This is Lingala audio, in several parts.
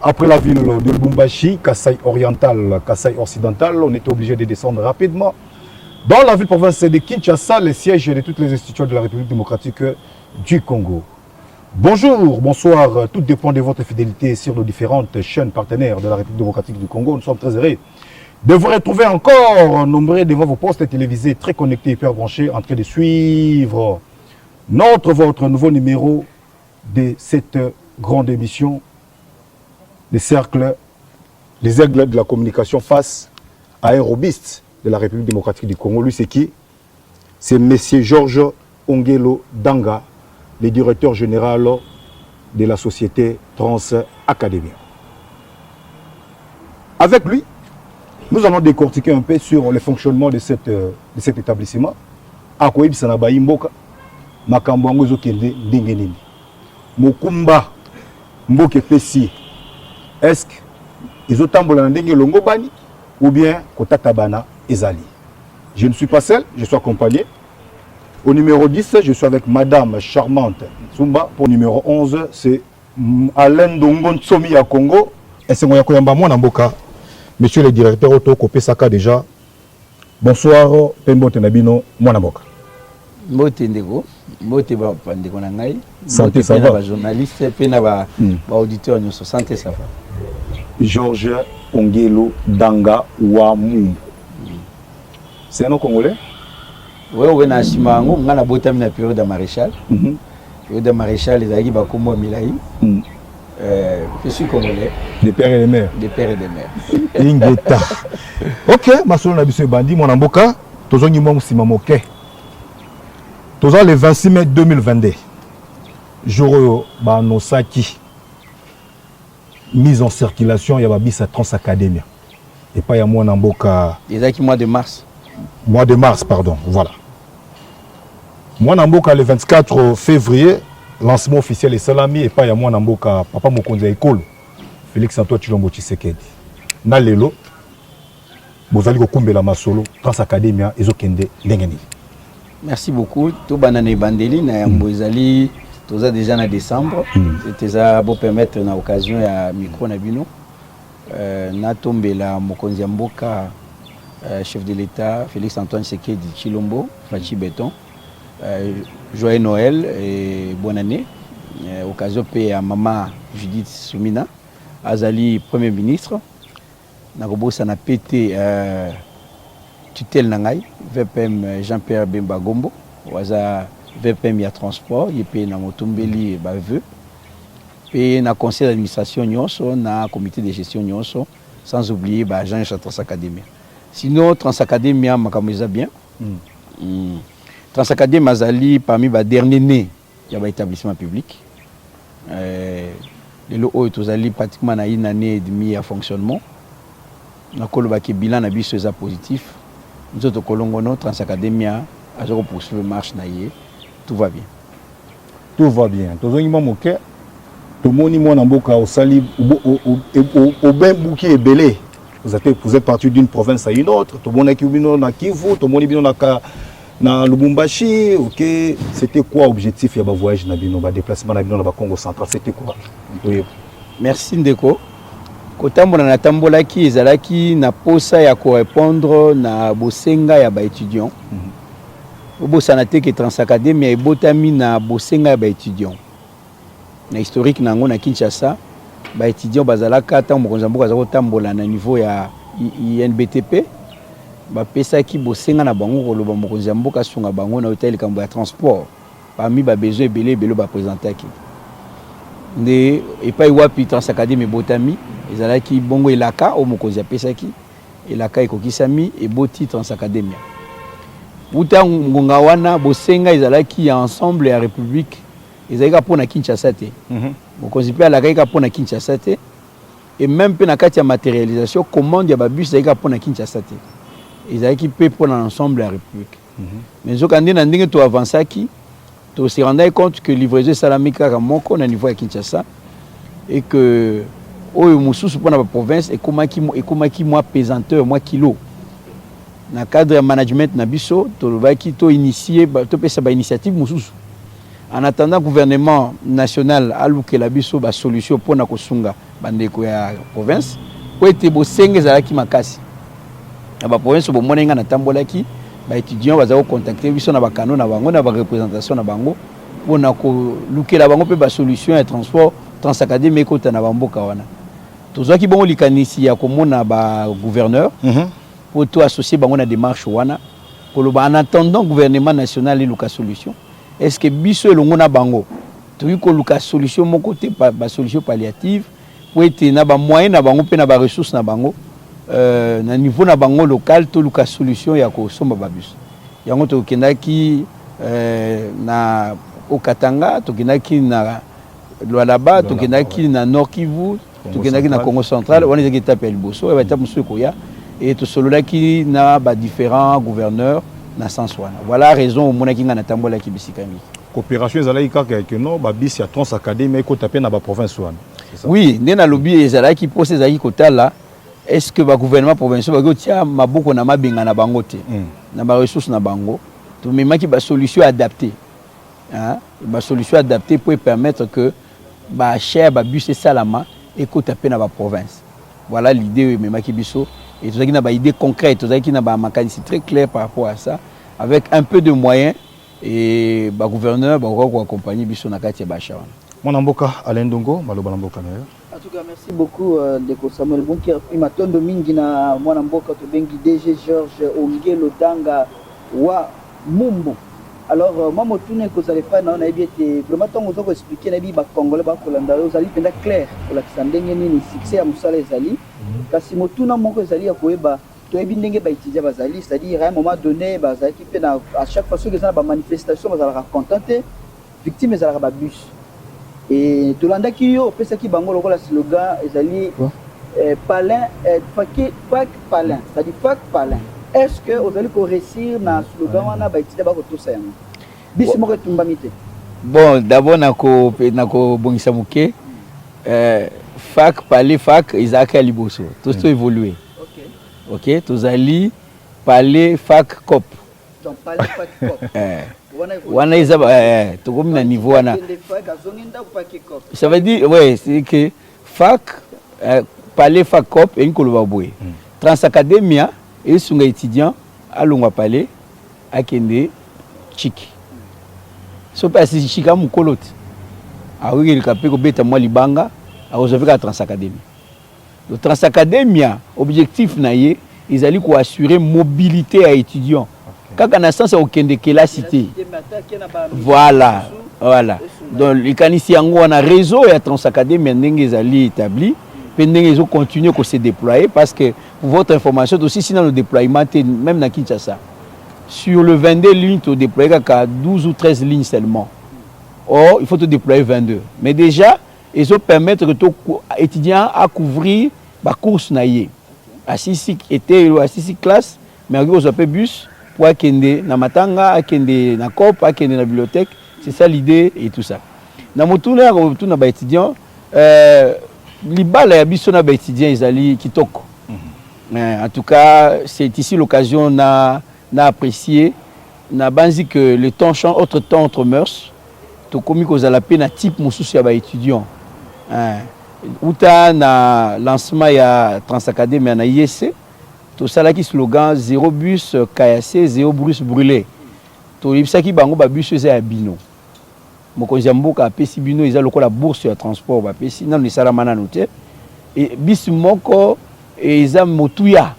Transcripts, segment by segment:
Après la ville de Lubumbashi, Kasaï oriental, Kasaï occidental, on était obligé de descendre rapidement dans la ville-province de Kinshasa, le siège de toutes les institutions de la République démocratique du Congo. Bonjour, bonsoir, tout dépend de votre fidélité sur nos différentes chaînes partenaires de la République démocratique du Congo. Nous sommes très heureux de vous retrouver encore nombreux devant vos postes télévisés, très connectés, hyper branchés, en train de suivre votre nouveau numéro de cette grande émission, les aigles de la communication face à un robiste de la République démocratique du Congo. Lui, c'est qui? C'est M. Georges Ongelo Danga, le directeur général de la société Trans Academia. Avec lui, nous allons décortiquer un peu sur le fonctionnement de cet établissement. Akoyebi Sanabayi Mboka, Makambo Zokende Dengenini. Mokumba Mboke Pessi. Est-ce qu'ils ont tambola ndenge longo bani ou bien kotatabana ezali? Je ne suis pas seul, je suis accompagné. Au numéro 10, je suis avec Madame Charmante Tsumba. Pour numéro 11, c'est Alain Dongon Tsomi à Congo. Et c'est Moyakoyamba Mwanamboka. Monsieur le directeur Otto Kopesaka déjà. Bonsoir, Pembo Tenabino Mwanamboka. Mbote ndeko, mbote ba pandeko na ngai. Santé, ça va. Ba journaliste, pena ba auditeur nyonso, santé ça va. Georges Ongelo Danga Wamu. C'est un nom congolais? Oui, on a Simango, on a botam na période de maréchal. Période de maréchal, les aïe bakumo milai. Je suis congolais. Des pères et des mères. Des pères et des mères. Ingeta. Ok, Masolo Nabiso Bandi, mon amboka, Tozongi Simamoke. Toza le 26 mai 2022. Jour Banosaki. Mise en circulation, il y a Babisa Trans Academia. Et pas il y a moi Namboka. Les aïe mois de mars. Mois de mars, pardon, voilà. Moi Namboka le 24 février, lancement officiel et salami, et pas il y a moi Namboka, Papa Mokonza École, Félix Antoine Chilombo Tshisekedi. Nalelo, Bozali Kokumbe la Masolo, Trans Academia, Ezokende, Lengeni. Merci beaucoup. Tout banane bandeli, na Mbozali, tout ça déjà en décembre. C'était ça pour permettre une occasion à micro Nabino. Na tombé la Mokonza Mboka. Chef de l'État, Félix Antoine Tshisekedi Chilombo, Fachi Béton. Joyeux Noël et bonne année. Occasion paix à maman Judith Soumina, Azali Premier ministre. Narobo sana pété tutelle nangai, VPM Jean-Pierre Bemba Gombo, Waza VPM ya transport, yepé na motombeli ba vœu. Et na conseil d'administration nyonso, na comité de gestion nyonso, sans oublier ba Jean Trans Academia. Sinon, Trans Academia, makameza bien. Trans Academia, Mazali, parmi les derniers nés, il y a un établissement public. Le lot est pratiquement une année et demie à fonctionnement. Nous avons un bilan positif. Nous avons Trans Academia, nous poursuivre la marche. Tout va bien. Tout va bien. Tout le monde est tout le monde est belé. Vous êtes parti d'une province à une autre. Tout le monde est à Kivu, tout le monde est à Lubumbashi. Okay. C'était quoi l'objectif de voyage, de déplacement dans le Congo central? C'était quoi? Merci Ndeko. Quand on a tambolaki, ezalaki na posa ya correspondre na bosenga ya ba étudiants. Bosana te que Trans Academia et botami na bosenga ya ba étudiants. Na historique nango na Kinshasa. Ba étudiants bazalaka tant mokonza mboka za kotambola na niveau ya INBTP ba pesa ki bosenga na bango koloba mokonza mboka sunga bango na hôtel kambo ya transport parmi ba besoin belé ba présenter ki ne et pas wapi Trans Academia botami ezalaki bongo elaka o mokonza pesa ki elaka ekokisami e boti Trans Academia uta ngonga wana bosenga ezalaki ya ensemble ya république ezalika pona Kinshasa te mokonzi pe alaka pona Kinshasa te et même pe na kati ya matérialisation commande ya ba bus ezalika pona Kinshasa te ezalaki pe pona l'ensemble de la république mais zokande na ndenge to avancaki to se rendre compte que livraison salamika ka moko na niveau ya Kinshasa et que oyo mususu pona ba province et komaki moi pesanteur moi kilo na cadre ya management na biso to lobaki to initier to pesa ba initiative mususu En attendant gouvernement national aluke la biso ba solution pour na kosunga bandeko ya province po ete bosenge ezalaki makasi na ba province bo monenga na tambolaki ba étudiants baza contacter biso na ba canaux na bango na ba représentation na bango pour na ko lukela bango pe ba solution ya transport transacadémique kota na bamboka wana tozaki bongo likanisi ya komona ba gouverneur pour to associer bango na démarche wana koloba en attendant gouvernement national eluka solution. Est-ce que biso elongo na bango toki koluka solution mon côté ba solution palliative pour être na ba moyen na bango pe na ba ressources na bango na niveau na bango local to luka solution ya ko somba ba bus yango to kendaki na Okatanga to kendaki na Lualaba to kendaki na Nord Kivu to kendaki na Congo central on est étape el boso et ba étape musu koya et to sololaki na ba différents gouverneurs na sens wana. Voilà la raison au monaki nga na tambola ki bisikami. Coopération ezalaki kaka que non ba bis ya trans académie ko tapé na ba province wana. Oui, ndena lobby ezalaki procès ezalaki kotala est-ce que ba gouvernement provincial ba tia maboko na mabenga na bango te na ba ressources na bango to memaki ba solution adaptée. Hein? Ba solution adaptée pour permettre que ba cher ba bus et salama et ko tapé na ba province. Voilà l'idée memaki biso. Et tout ça qui n'a pas idée concrète, tout ça qui n'a pas mécanisme très clair par rapport à ça, avec un peu de moyens et le gouverneur va accompagner Bissou Nakati et Bachawan. Mon amboka Alain Dongo, Malo Balamboka. En tout cas, merci beaucoup de Samuel Bonki. Il m'a tondu Mingina, mon amboka, to bengi DG Georges Ongelo Danga wa Mumbo. Alors, moi, je suis que ça les fans, on a été vraiment tant que expliquer, on a dit Congolais, vous allez bien clair pour la Sandenge ni succès à Moussa les Ali. Parce que tout le monde est allé à Koueba, tout est bien étudié Bazali, c'est-à-dire à un moment donné, Bazali qui fait à chaque fois que les gens manifestation, Bazali contenté, victime Bazali bus. Et tout le monde qui yo, fait ça qui bango le slogan, Bazali palin, fac palin, c'est-à-dire fac palin. Est-ce que vous allez réussir dans le slogan on a étudié tout ça? Bis mo tumbamite. Bon, d'abord nako bongisa muke fac parler fac Isaac Aliboso tout ça évolué. OK, tous ali parler fac cop. Donc parler fac cop. Wana izaba to comme na niveau wana. Ça veut dire ouais, c'est que fac parler fac cop et nkoloba boye. Transacademia et sunga étudiant alongwa parler akende chiki. So pas si chika mukolote. Ah oui, il capé ko beta moi libanga. Avec la Transacadémie. Le Transacadémie, objectif naie, ils allaient assurer mobilité à étudiants. Quand on a sens aucun de la cité. Voilà, voilà. Donc les canisiers on a réseau et Transacadémie ils allaient établi, pendant ils ont continué à se déployer parce que pour votre information aussi sinon le déploiement même dans Kinshasa. Sur le 22 lignes, tu déploies qu'à 12 ou 13 lignes seulement. Or, il faut te déployer 22. Mais déjà ils ont permettre que les étudiants à couvrir la course naïe. À 6 était à 6 classes, mais on a bus pour akende na matanga, akende na cop, akende na bibliothèque. C'est ça l'idée et tout ça. Na motuna na ba étudiants libala ya biso na ba étudiants izali kitoko. En tout cas, c'est ici l'occasion na apprécier na banzi que le temps change, autre temps autre mœurs. To komi ko za la peine type mususu ya ba étudiants. Outa na lancement ya Transacadémie na IEC tout ça là qui slogan zéro bus cassé zéro bus brûlé to ibsaki bango ba bus za bino mokonzi mboka apesi bino eza lokola bourse ya transport ba pesi na nisala mana note et bis moko eza motuya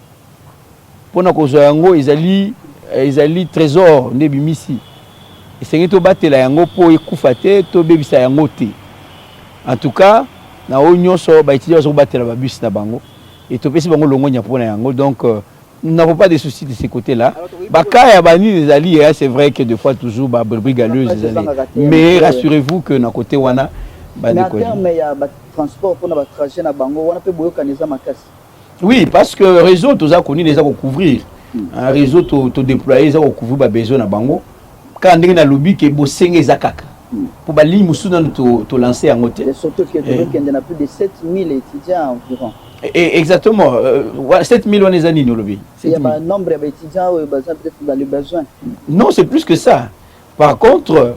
pona ko zo yango ezali trésor ne bimisi esengi to batela yango po ekufa te to bebisa yango te. En tout cas, na onyoso ba étudiants zo batela ba bus na bango et to pesi bango longo nya pona yango donc nous n'avons pas de soucis de ce côté-là. Baka ya bani les alliés c'est vrai que des fois toujours ba brigaleuse les alliés. Mais rassurez-vous que na côté wana ba de quoi. Mais il y a transport pour na trajet na bango wana pe boyoka neza makasi. Oui, parce que réseau tous a connu les a couvrir. Un réseau to déployer ça couvrir ba besoin na bango. Quand ndenge na lobby ke bosenge zakaka. Pour bali musuna to lancer en hôtel. Surtout qu'il y a plus de 7000 étudiants environ. Exactement. 7000 on est années nous lobby. Il y a un nombre d'étudiants dans les besoins. Non, c'est plus que ça. Par contre,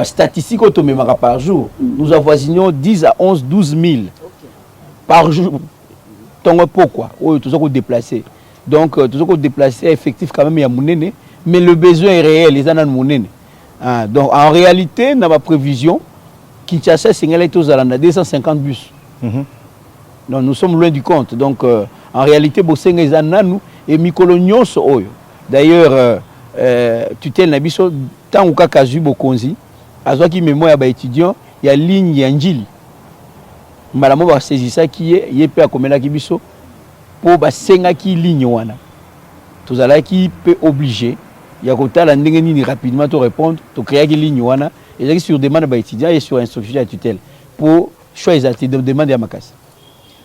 statistique automémara par jour, nous avoisinons 10 à 11, 12 000 par jour. Pourquoi? Tout ça qu'on déplacer. Donc, tout ça qu'on déplacer effectif quand même, il y a Mounene, mais le besoin est réel, les gens Mounene. Donc, en réalité, dans ma prévision, Kinshasa, c'est 250 bus. Donc, nous sommes loin du compte. Donc, en réalité, Bosenga, ils ont et Mikolonion, d'ailleurs, tutelle Nabiso, tant ou Kakazu Bokonzi, à ce qui mémoire à étudiant, il y a ligne Yanjil. Malamo va saisir ça qui est, il peut accompagner la Kibiso pour Basenga qui ligne wana. Tout ça là qui peut obliger, il y a côté la ndengeni rapidement te répondre, te créer qui ligne wana, et là sur demande à étudiant et sur instruction à tutelle pour choisir de demander à Makasi.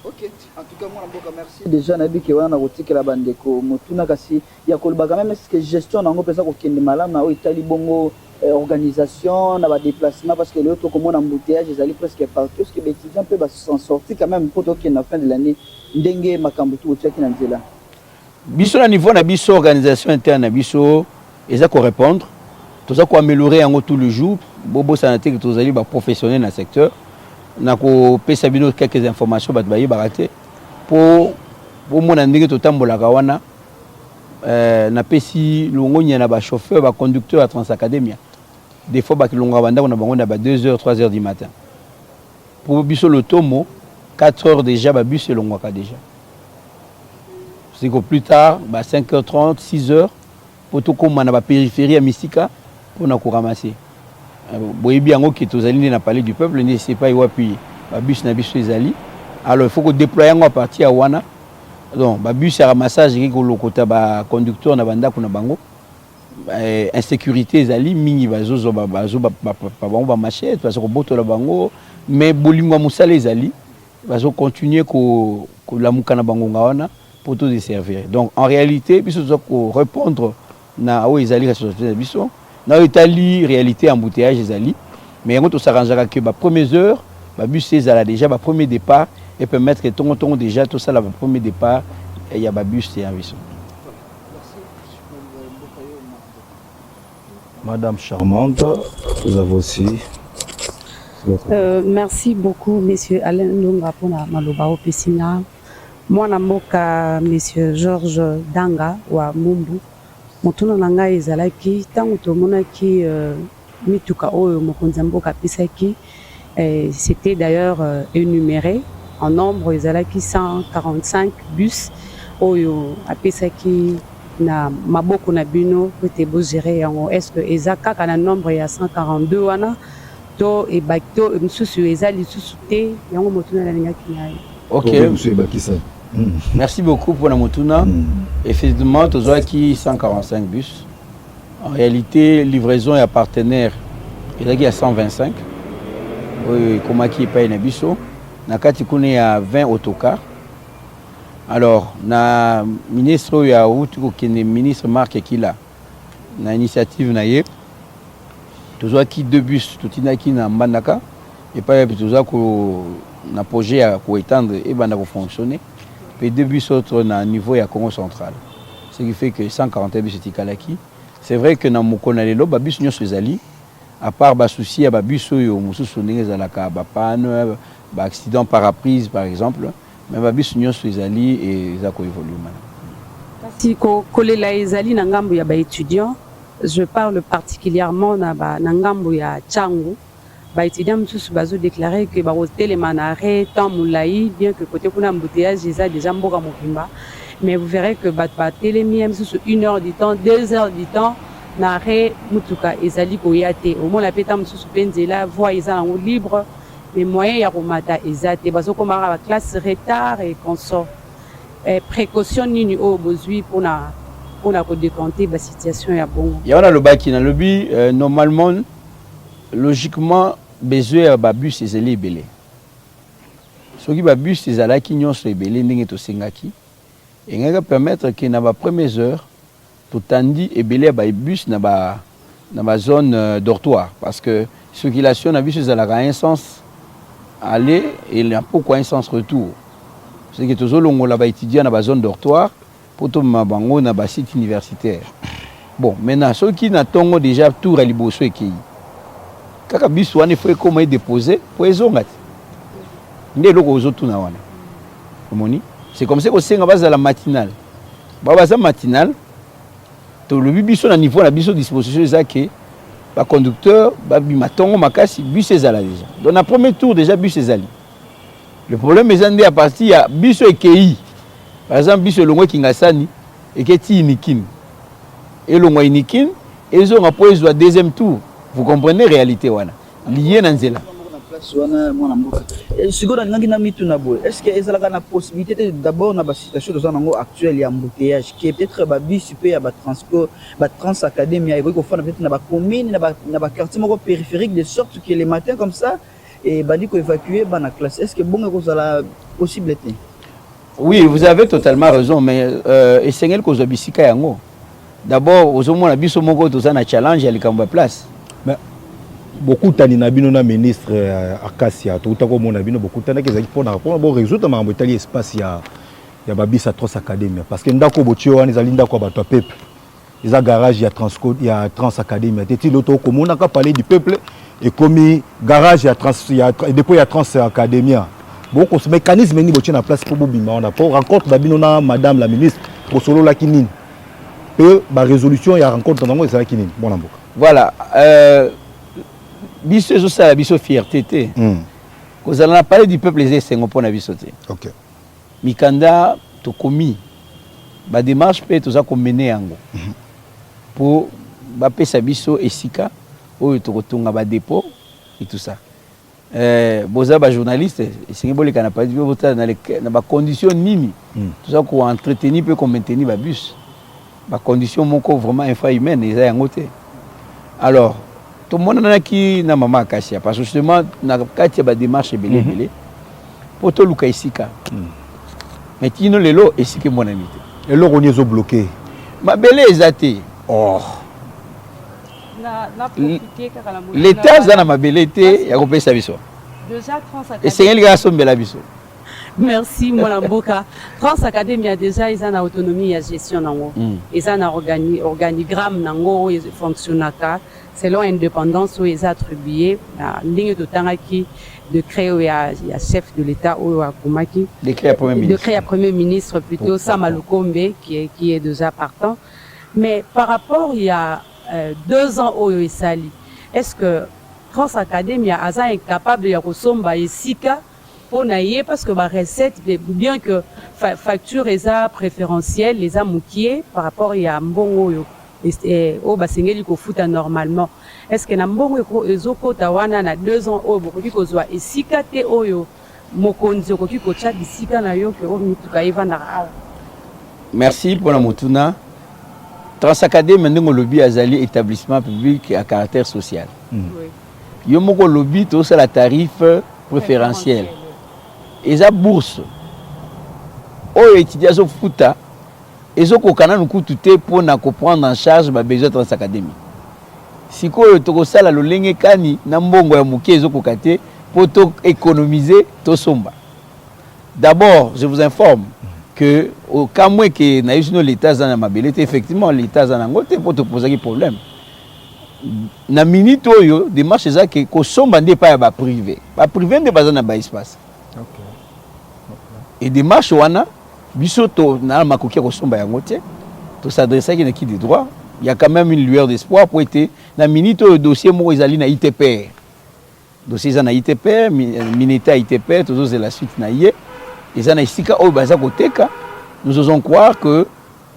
Ok, en tout cas, moi, merci déjà. Nabi qui wana rotique la bande ko mutuna kasi ya kolba quand même est-ce que gestion nango pesa ko kende malam na o itali bongo organisation na ba déplacement parce que le autre comme on embouteillage ils allaient presque partout parce que les étudiants peuvent s'en sortir quand même pour toquer na fin de l'année ndenge makambo tout check na nzela biso na niveau na biso organisation interne na biso eza ko répondre tout ça ko améliorer en tout le jour bobo santé que tous allez ba professionnel dans secteur na ko pesa bino quelques informations ba baye baraté pour mon ndenge to tambola kawana na pesi longonya na ba chauffeur ba conducteur à Transacademia des fois ba kilonga banda on a bango na ba 2h 3h du matin pour biso le tomo 4h déjà ba bus elongwaka déjà c'est que plus tard ba 5h30 6h pour tout comme na ba périphérie à Mystica pour na ko ramasser boyebi yango ki tozali na parler du peuple ne sait pas iwapi ba bus na biso ezali alors il faut que déployer à partir à wana donc ba bus ya ramassage qui ko lokota ba conducteur na banda kuna bango insécurité ezali mingi bazozo ba bango ba machette parce que boto la bango mais bolingo musala ezali bazo continuer ko la mukana bango ngawana pour tout desservir donc en réalité biso zo ko répondre na o ezali responsabilité biso na Italie réalité embouteillage ezali mais on to s'arrangera que ba premières heures ba bus ezala déjà ba premier départ et permettre que ton déjà tout ça là ba premier départ et il y a ba bus service. Madame Charmante, vous avez aussi. Merci beaucoup, Monsieur Alain Lunga, pour la Maloba Opesina. Moi, je Monsieur Georges Danga, wa Mumbu. Motuna nanga ezalaki tango tomona ki mituka oyo mokonzi mboka pisaki c'était d'ailleurs énuméré en nombre ezalaki 145 bus oyo apesaki na maboko na bino côté bo gérer yango est-ce que ezaka kana nombre ya 142 wana to e bakto msusu ezali susu te yango motuna na lingaki nayo. OK, monsieur Bakisa. Merci beaucoup pour la Motuna. Effectivement, tu as qui 145 bus. En réalité, livraison et partenaire, il y a 125. Oui, comment qui paye les bus? Nakati kune ya 20 autocars. Alors, na ministre ya outu qui est ministre Marc qui là. Na initiative na ye. Tu as qui deux bus, tout ina qui na Mbandaka et pas tu as ko na projet à ko étendre et banda ko fonctionner. Et deux bus autres na niveau ya Congo central. Ce qui fait que 140 bus tikalaki. C'est vrai que na mokona lelo ba bus nyonso ezali à part ba souci ya ba bus oyo mususu ndenge ezalaka ba panne ba accident paraprise par exemple mais ba bus nyonso ezali et ezako évoluer mana. Kasi ko kolela ezali na ngambo ya ba étudiants, je parle particulièrement na ngambo ya Tchangu. Ba étudiants mususu bazo déclarer que ba hôtel manare temps moulayi bien que côté kuna embouteillage eza déjà mboka mobimba mais vous verrez que ba telemi mususu 1 heure du temps 2 heures du temps nare mutuka ezali koyate au moins la peta mususu penzela voie eza en libre mais moyen ya komata ezate bazo komara ba classe retard et consort précaution nini o bozui pour na ko décanter ba situation ya bon ya wana lobaki na lobi normalement logiquement besoin ba bus ezali ebele soki ba bus ezalaki nyonso ebele ndenge tosengaki engaka permettre que na ba premières heures totandi ebele ba bus na ba zone dortoir parce que circulation na bus ezalaka un sens aller et pourquoi un sens retour c'est que tozolongola ba étudiants na ba zone dortoir pour to mabango na ba site universitaire Bon, maintenant, ceux qui n'attendent déjà tout à liboso et qui kaka biso wane faut comment déposer pour les ongat. Ndé loko ozotu na wana. Omoni? C'est comme ça que c'est base à la matinale. Baba za matinale. To le biso na niveau la biso disposition ezake ba conducteur ba bimatongo makasi bus ezala déjà. Dans le premier tour déjà bus ezali. Le problème est à partir ya biso ekei. Par exemple biso longwe kingasani eketi inikini. Et le Moïnikin, ils ont apposé le deuxième tour. Vous comprenez la réalité wana. Lié dans Zela. Est-ce que y a la possibilité d'abord dans la situation actuelle, il y a un embouteillage qui est peut-être un transport, transacadémie, il faut peut-être dans la commune, dans le quartier périphérique, de sorte que les matins comme ça, et il faut évacuer la classe. Est-ce que vous avez la possibilité? Oui, vous avez totalement raison, mais essayez que vous avez yango. D'abord, aux hommes, on a vu ce mot de un challenge à l'école place. Mais beaucoup de temps, ministre Akassia, tout à mon avis, beaucoup de temps, pour résoudre l'espace, il y a Babis à Trans Academy. Parce que Ndako Botio, ils ont l'indako à peuple. Ils ont garage, il y a Trans Academy. Il y a l'auto commun, on a parlé du peuple. Et comme garage, il y a depuis il y a Trans Academy. Bon, ce mécanisme est en place pour Bobima. On a pas rencontre d'Abinona, madame la ministre, pour solo la kinine. Et la résolution, il y a rencontre dans le monde. Voilà. Biso ça la biso fierté. Vous allez parler du peuple les essais pour na biso té. OK. Mikanda to komi. Ba démarche peut tout ça comme mener yango. Pour ba pesa biso esika oyo to kotunga ba dépôt et tout ça. Boza ba journaliste, c'est ngibole kana pas dire dans ba conditions nini. Tout ça pour entretenir peut qu'on maintenir ba bus. La condition moko vraiment infra-humaine ils ont ngoté. Alors tout le monde na ki na mama Akassia parce que justement na kati ba démarche belé pour to luka isika. Mais tino lelo esika mon ami. Et là on est bloqué. Ma belé ezate. Oh. L'état za na mabelé té ya kopesa biso. Déjà Trans et c'est elle qui a sombé la biso. Merci Molamboka. Trans Academy a déjà ils ont autonomie et gestion nango. Ils ont un organigramme nango ils fonctionnent selon indépendance où ils attribué la ligne de Tangaki de créer il y a chef de l'État ou à Kumaki de créer premier ministre plutôt Samalukombe qui est déjà partant. Mais par rapport il y a 2 ans au Isali, est-ce que Trans Academy a incapable de resomba et sika pour naïe parce que ma recette bien que facture les préférentielles les amoukier par rapport il y a mbongo et au basengeli ko futa normalement est-ce que na mbongo ezoko tawana na 2 ans au bokoki kozwa et sika te oyo mokonzi okoki ko tcha bisika na yo ke o mituka ivana. Merci pour la motuna. Trans Academy ndingo lobby azali établissement public à caractère social. Yo moko lobby to ça la tarif préférentiel. Et la bourse, aux étudiants au Fouta, ils ont qu'au nous coûte pour prendre en charge ma besoin Trans Academy. Si quoi tu as la lolenge kani nambongo ya muke ils ont kokate pour économiser to somba. D'abord, je vous informe que au cas où que naïsno l'État dans ma belité effectivement l'État dans ngote pour te poser des problèmes. Na minute oyo démarche ça que ko somba n'est pas ba privé. Ba privé n'est pas dans ba espace. OK. Et démarche wana biso to na makoki ko somba yango te to s'adresser à qui des droits, il y a quand même une lueur d'espoir pour être na minute au dossier mo ezali na ITPR. Dossier na ITPR, mineta ITPR, toujours c'est la suite na yé. Et ça na isika o baza koteka, nous osons croire que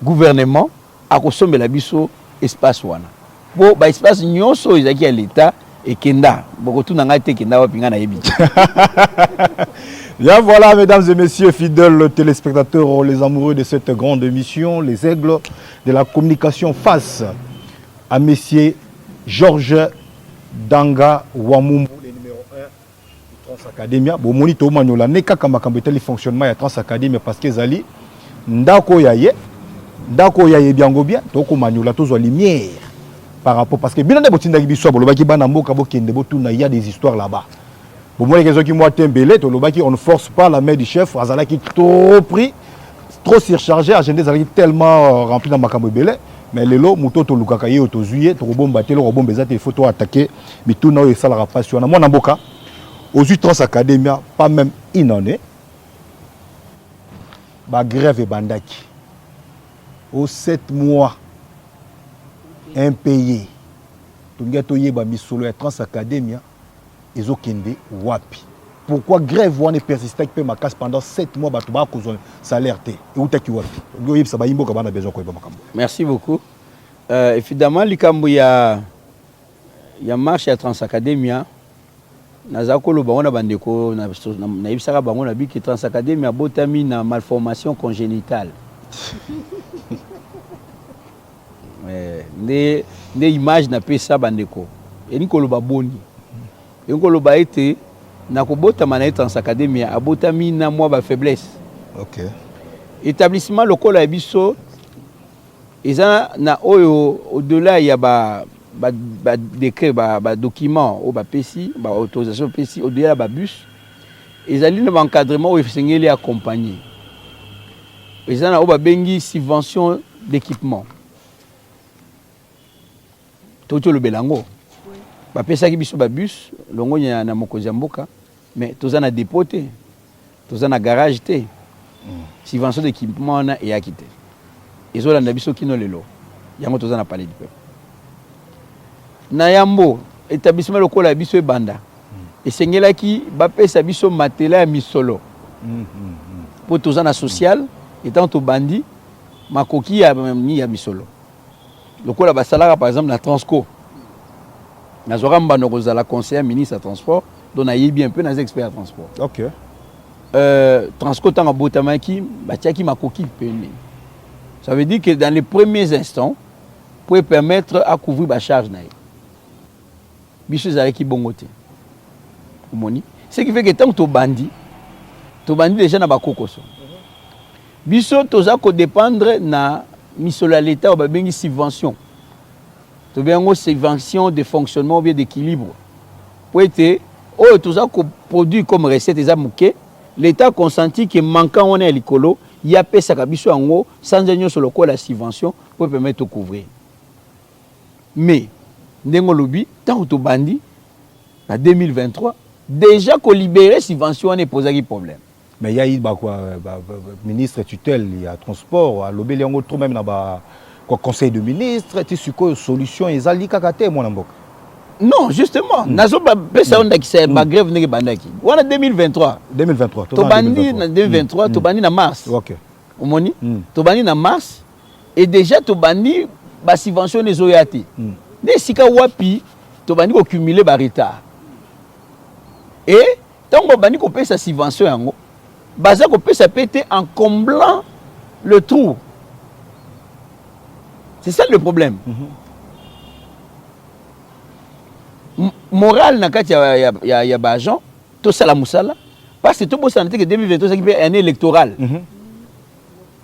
gouvernement a kosombe la biso espace wana. Pour ba espace nyonso ezaki à l'état et kenda bokotu na ngate kenda wapinga na yebi. Bien voilà, mesdames et messieurs, fidèles téléspectateurs, les amoureux de cette grande émission, les aigles de la communication face à messieurs Georges Danga Wamumbu, le numéro 1 de Trans Academy. Bon, monito maniola ne kaka makambo teli fonctionnement ya Trans Academy parce que zali ndako yaye biango bien toko maniola tozwa lumière par rapport parce que bien de botinda biso bolobaki bana mboka bokende botuna il y a des histoires là-bas. Pour moi, les gens qui m'ont tembélé, on ne force pas la main du chef. Azala qui trop pris, trop surchargé, agenda tellement rempli dans ma camobélé. mais lelo muto to lukaka ye to zuye to bomba telo ko bomba ezate il faut to attaquer mais tout na ça la passion moi na mboka aux Trans Academia pas même une année ba grève bandaki aux 7 mois impayé tunga to yeba misolo ya Trans Academia ezokende wapi. Pourquoi grève wana persiste pe makas pendant 7 mois ba to ba ko salaire te et utaki wapi ngoyi ça ba yimbo ka bana besoin ko ba makambo. Merci beaucoup. Évidemment likambo ya marche ya Trans Academia nazakolo bango bandeko na ibisaka bango na biki Trans Academia botami na malformation congénitale. Ne image na pesa bandeko eni koloba boni eni koloba ete na kobota mana Trans Academia abotami na mwa ba faiblesse. OK. Établissement local ya biso eza na oyo au-delà ya ba décret ba document ou ba PC ba autorisation PC au-delà ba bus ezali na encadrement ou sengeli accompagner eza na o ba bengi subvention d'équipement toto le belango ba pesa ki biso ba bus longo nya na mokonzi ya mboka mais toza na dépôt te toza na garage te subvention d'équipement na e akite ezolanda biso kino lelo yango toza na palais du peuple na yambo établissement lokola biso ebanda esengelaki bapesa biso matela ya misolo po toza na social etant to bandi makoki ya misolo lokola basalaka par exemple na Transco nazwaka mbano kozala conseiller ministre ya transport donc nayebi un peu na expert ya transport. OK. Transco tanga botamaki batiaki makoki pene. Ça veut dire que dans les premiers instants pour permettre à couvrir la charge naïe. Biso zalaki bongote. Omoni. Ce qui fait que tant que tu bandi déjà na bakokoso. Biso toza ko dépendre na misola l'état ou ba bengi subvention. To bengo subvention de fonctionnement ou bien d'équilibre. Pour être oh toza ko produit comme recette eza muke, l'état consenti que manquant on est likolo, il y a pesa ka biso yango sans agno sur le quoi la subvention pour permettre de couvrir. Mais ndengo lobi tant que bandi en 2023 déjà qu'on libérer subvention on est posé problème. Mais il y a eu ministre tutelle, il y a transport, à l'obéli en trop même dans conseil de ministre, tu sais quoi solution ils allaient kakate mon ambok. Non, justement, nazo ba pesa on qui c'est ba grève ngi bandaki. On a 2023. To bandi na 2023, to bandi na mars. OK. Omoni? To bandi na mars et déjà to bandi ba subvention les oyati. Des sika wapi to bandi ko cumuler ba retard. Et tant que bandi ko pesa subvention yango baza ko pesa pété en comblant le trou. C'est ça le problème. Moral na kati ya ba agent to sala musala parce que to bossa na que 2022 ça qui fait année électorale.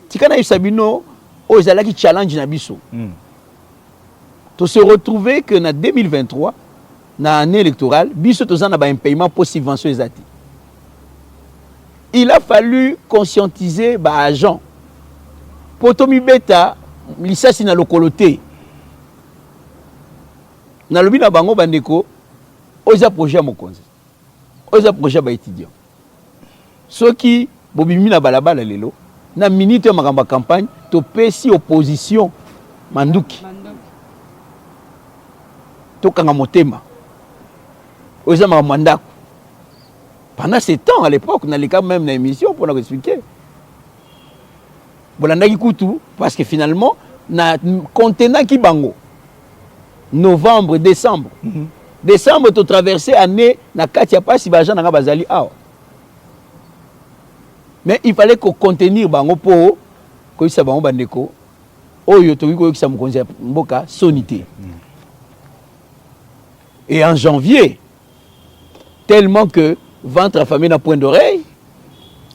Tikana Sabino o zalaki challenge na biso. To se retrouver que na 2023 na année électorale biso to zana ba un paiement pour subvention ezati. Il a fallu conscientiser ba agent. Potomi beta lisasi na lokoloté. Na lobi na bango bandeko oza projet mokonzi. Oza projet ba étudiant. Soki bobimi na balabala lelo na minute makamba campagne to pesi opposition manduki. To kanga motema. Oza mandako. Pendant ce temps à l'époque on allait quand même na émission pour nous expliquer. Bolandaki kutu parce que finalement na contenant ki bango novembre, décembre. Décembre, tu traversé l'année, na katia pas si bajan na bazali awa. Mais il fallait qu'on contenir bango po ko isa bango bandeko. Oyo to ko isa mukonzi mboka sonité. Et en janvier, tellement que ventre affamé na point d'oreille.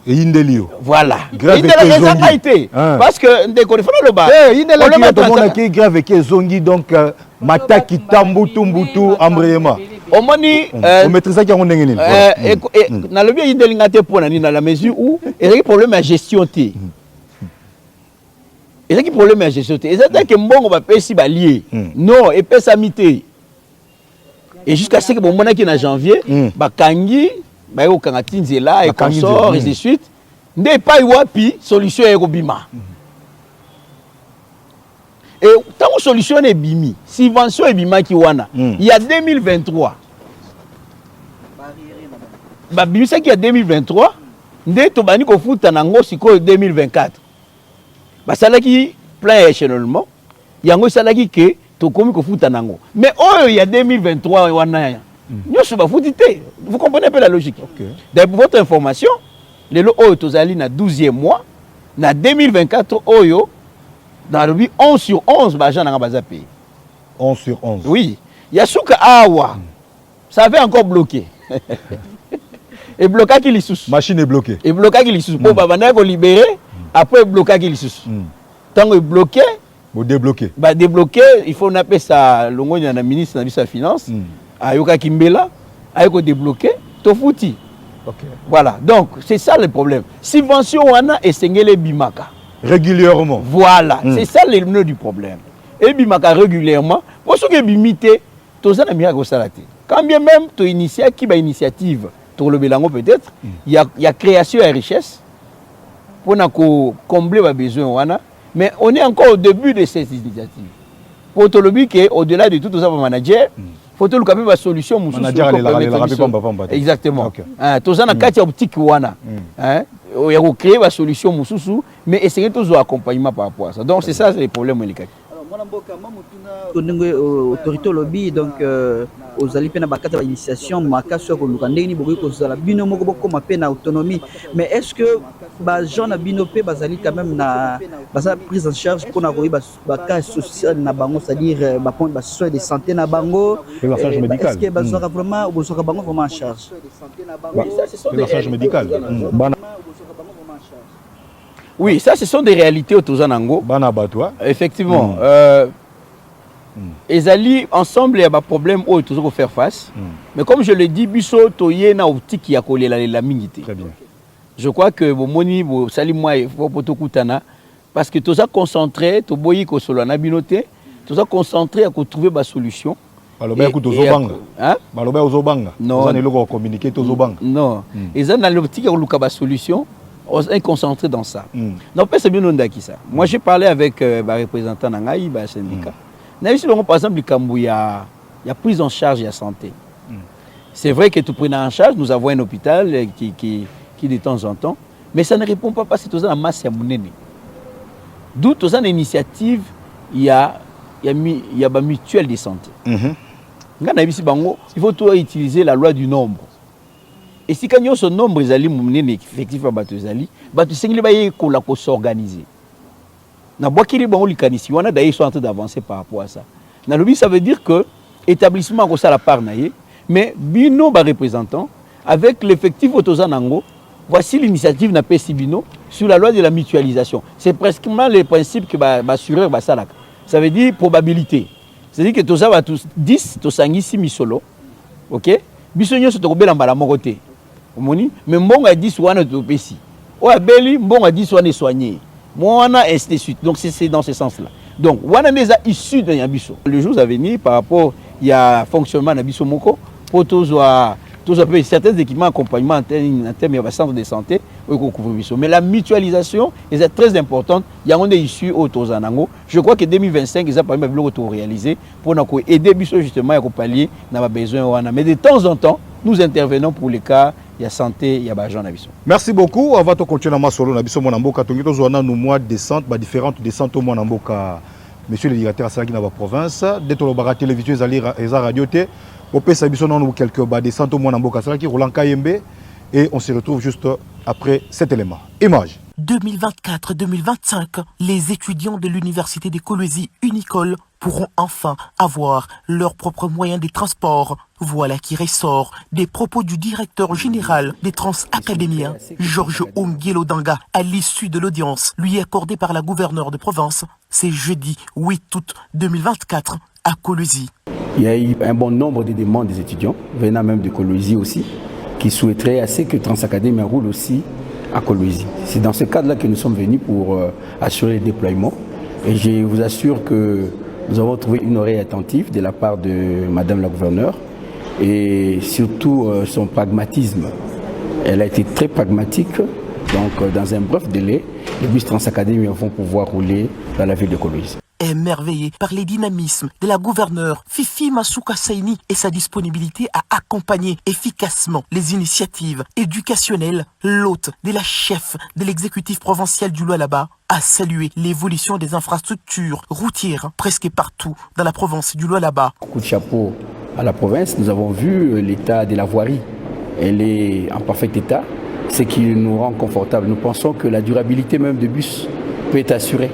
Et Indelio. Voilà. Grave été. Parce que ndeko le fana le ba. Grave avec zongi donc mataki tambutu mbutu ambrema. Omoni on maîtrise ça qui on ndengeni. Na le bien Indelinga te pona ni dans la mesure où il y a un problème de gestion té. Et c'est qui problème à gestion. Et c'est que mbongo va payer si lié. Non, et paye sa mité. Et jusqu'à ce que bon mona qui en janvier, ba kangi, ba yo kangatine là et consort et de suite. N'est pas wapi solution est bima. Et tant que solution est bimi, subvention est bima qui wana. Il y a 2023. Bah bimi c'est qu'il y a 2023. Ndé to bani ko futa nango siko 2024. Bah ça là qui plein échelonnement. Yango ça là qui que to komi ko futa nango. Mais oh il y a 2023 wana. Nyoso ba futité. Vous comprenez un peu la logique. Okay. Pour votre information, les lots oyo tozali na 12e mois na 2024 oyo dans le 11 sur 11 bajan na baza payé. 11 sur 11. Oui, Yasuka awa. Ça avait encore bloqué. Et bloqué qui les sous. Machine est bloquée. Et bloqué qui les sous. Pour babana ko libérer, après bloqué qui les sous. Tant que bloqué, vous débloquer. Bah débloquer, il faut on appelle ça longo na ministre na bisa finance. Ayoka Kimbela, ayoko débloquer, to fouti. Okay. Voilà, donc c'est ça le problème. Subvention wana et sengele bimaka. Régulièrement. Voilà, c'est ça le nœud du problème. Et bimaka régulièrement, pour ce que bimité, tout ça n'a bien que ça. Quand bien même tu initié qui va initiative, pour le bilan peut-être, il y a création et richesse pour combler les besoins wana, mais on est encore au début de cette initiative. Pour te le dire qu'au-delà de tout ça, manager. Faut que le la solution exactement. Tout ça na kati optique wana. Hein, il y a créer la solution mususu mais essayer toujours accompagnement par rapport à ça. Donc c'est ça le problème les gars. Alors moi namboka mamutuna autorité lobby donc aux alliés na bakata ba initiation makaso ko lukande ni bokoki ko zala bino moko boko mape na autonomie mais est-ce que ba gens na bino pe bazali quand même na basa prise en charge pour na koyi ba cas social na bango c'est-à-dire ba point ba soins de santé na bango est-ce que bazora vraiment ou bazora bango vraiment en charge ça ce sont des charges médicales. Oui, ça ce sont des réalités autour de Nango. Effectivement. Les alliés ensemble, il y a des problèmes où ils doivent faire face. Mais comme je le dis, Bisso, Toye, na optique qui a collé la minité. Très bien. Je crois que Moni, Salimwa, il faut pour Kutana, parce que tout ça concentré, tout boyi ko solo na binoté, tout ça concentré à trouver des solutions. Baloba ko tozobanga. Hein? Baloba ozobanga. Non. Ça ne le communiquer tozobanga. Non. Et ça dans l'optique à luka ba solution. On est concentré dans ça. Non, pas c'est bien qui ça. Moi, j'ai parlé avec les représentants d'un syndicat. Par exemple, il y a prise en charge de la santé. C'est vrai que tu prends en charge, nous avons un hôpital qui de temps en temps, mais ça ne répond pas parce que tout ça, la masse est monnaie. D'où tout ça, l'initiative, il y a une mutuelle de santé. Il faut tout utiliser la loi du nombre. Et si quand ce nombre est effectivement s'organiser. Ils sont en train d'avancer par rapport à ça. Ça veut dire que l'établissement a la part, mais bino représentant avec l'effectif autosanango, voici l'initiative n'a pas bino sur la loi de la mutualisation. C'est presque le principe que assurer ça. Ça veut dire probabilité. C'est-à-dire que tout ça va tous 10, tout ça misolo. OK? Bisogno se trouver dans la moroté. Mais mbongo a 10 wana to pesi. O abeli mbongo a 10 wana soigné. Moana ainsi de suite. Donc c'est dans ce sens-là. Donc wana les a issus de Yabiso. Les jours à venir par rapport il y a fonctionnement na biso moko pour tous certains équipements accompagnement en termes de centre de santé au couvrir biso. Mais la mutualisation est très importante. Il y a on est issu au Tozanango. Je crois que 2025 ils ont pas mal de réaliser pour aider biso justement à pallier na besoin wana. Mais de temps en temps nous intervenons pour les cas il y a santé, il y a Bajan Nabiso. Merci beaucoup. Avant de continuer à Masolo, Nabiso Monamboka, nous avons nos mois de descente, différentes descentes au Monamboka, monsieur le directeur à Salaki dans la province. Dès que nous avons télévision et la radio, on peut s'habiller quelques descentes au Monamboka, Salaki, Roland Kayembe, et on se retrouve juste après cet élément. Image. 2024-2025, les étudiants de l'université de Kolwezi Unicole pourront enfin avoir leurs propres moyens de transport. Voilà qui ressort des propos du directeur général des Transacadémiens, Georges Ongelo Danga, à l'issue de l'audience lui accordée par la gouverneure de province. C'est jeudi 8 août 2024 à Kolwezi. Il y a eu un bon nombre de demandes des étudiants, venant même de Kolwezi aussi, qui souhaiteraient assez que Transacadémie roule aussi à Kolwezi. C'est dans ce cadre-là que nous sommes venus pour assurer le déploiement Et je vous assure que nous avons trouvé une oreille attentive de la part de Madame la gouverneure et surtout son pragmatisme. Elle a été très pragmatique, donc dans un bref délai, les bus Transacadémie vont pouvoir rouler dans la ville de Kolwezi. Émerveillé par les dynamismes de la gouverneure Fifi Masuka Saini et sa disponibilité à accompagner efficacement les initiatives éducationnelles, l'hôte de la chef de l'exécutif provincial du Lualaba a salué l'évolution des infrastructures routières presque partout dans la province du Lualaba. Coup de chapeau à la province, nous avons vu l'état de la voirie. Elle est en parfait état, ce qui nous rend confortables. Nous pensons que la durabilité même des bus peut être assurée,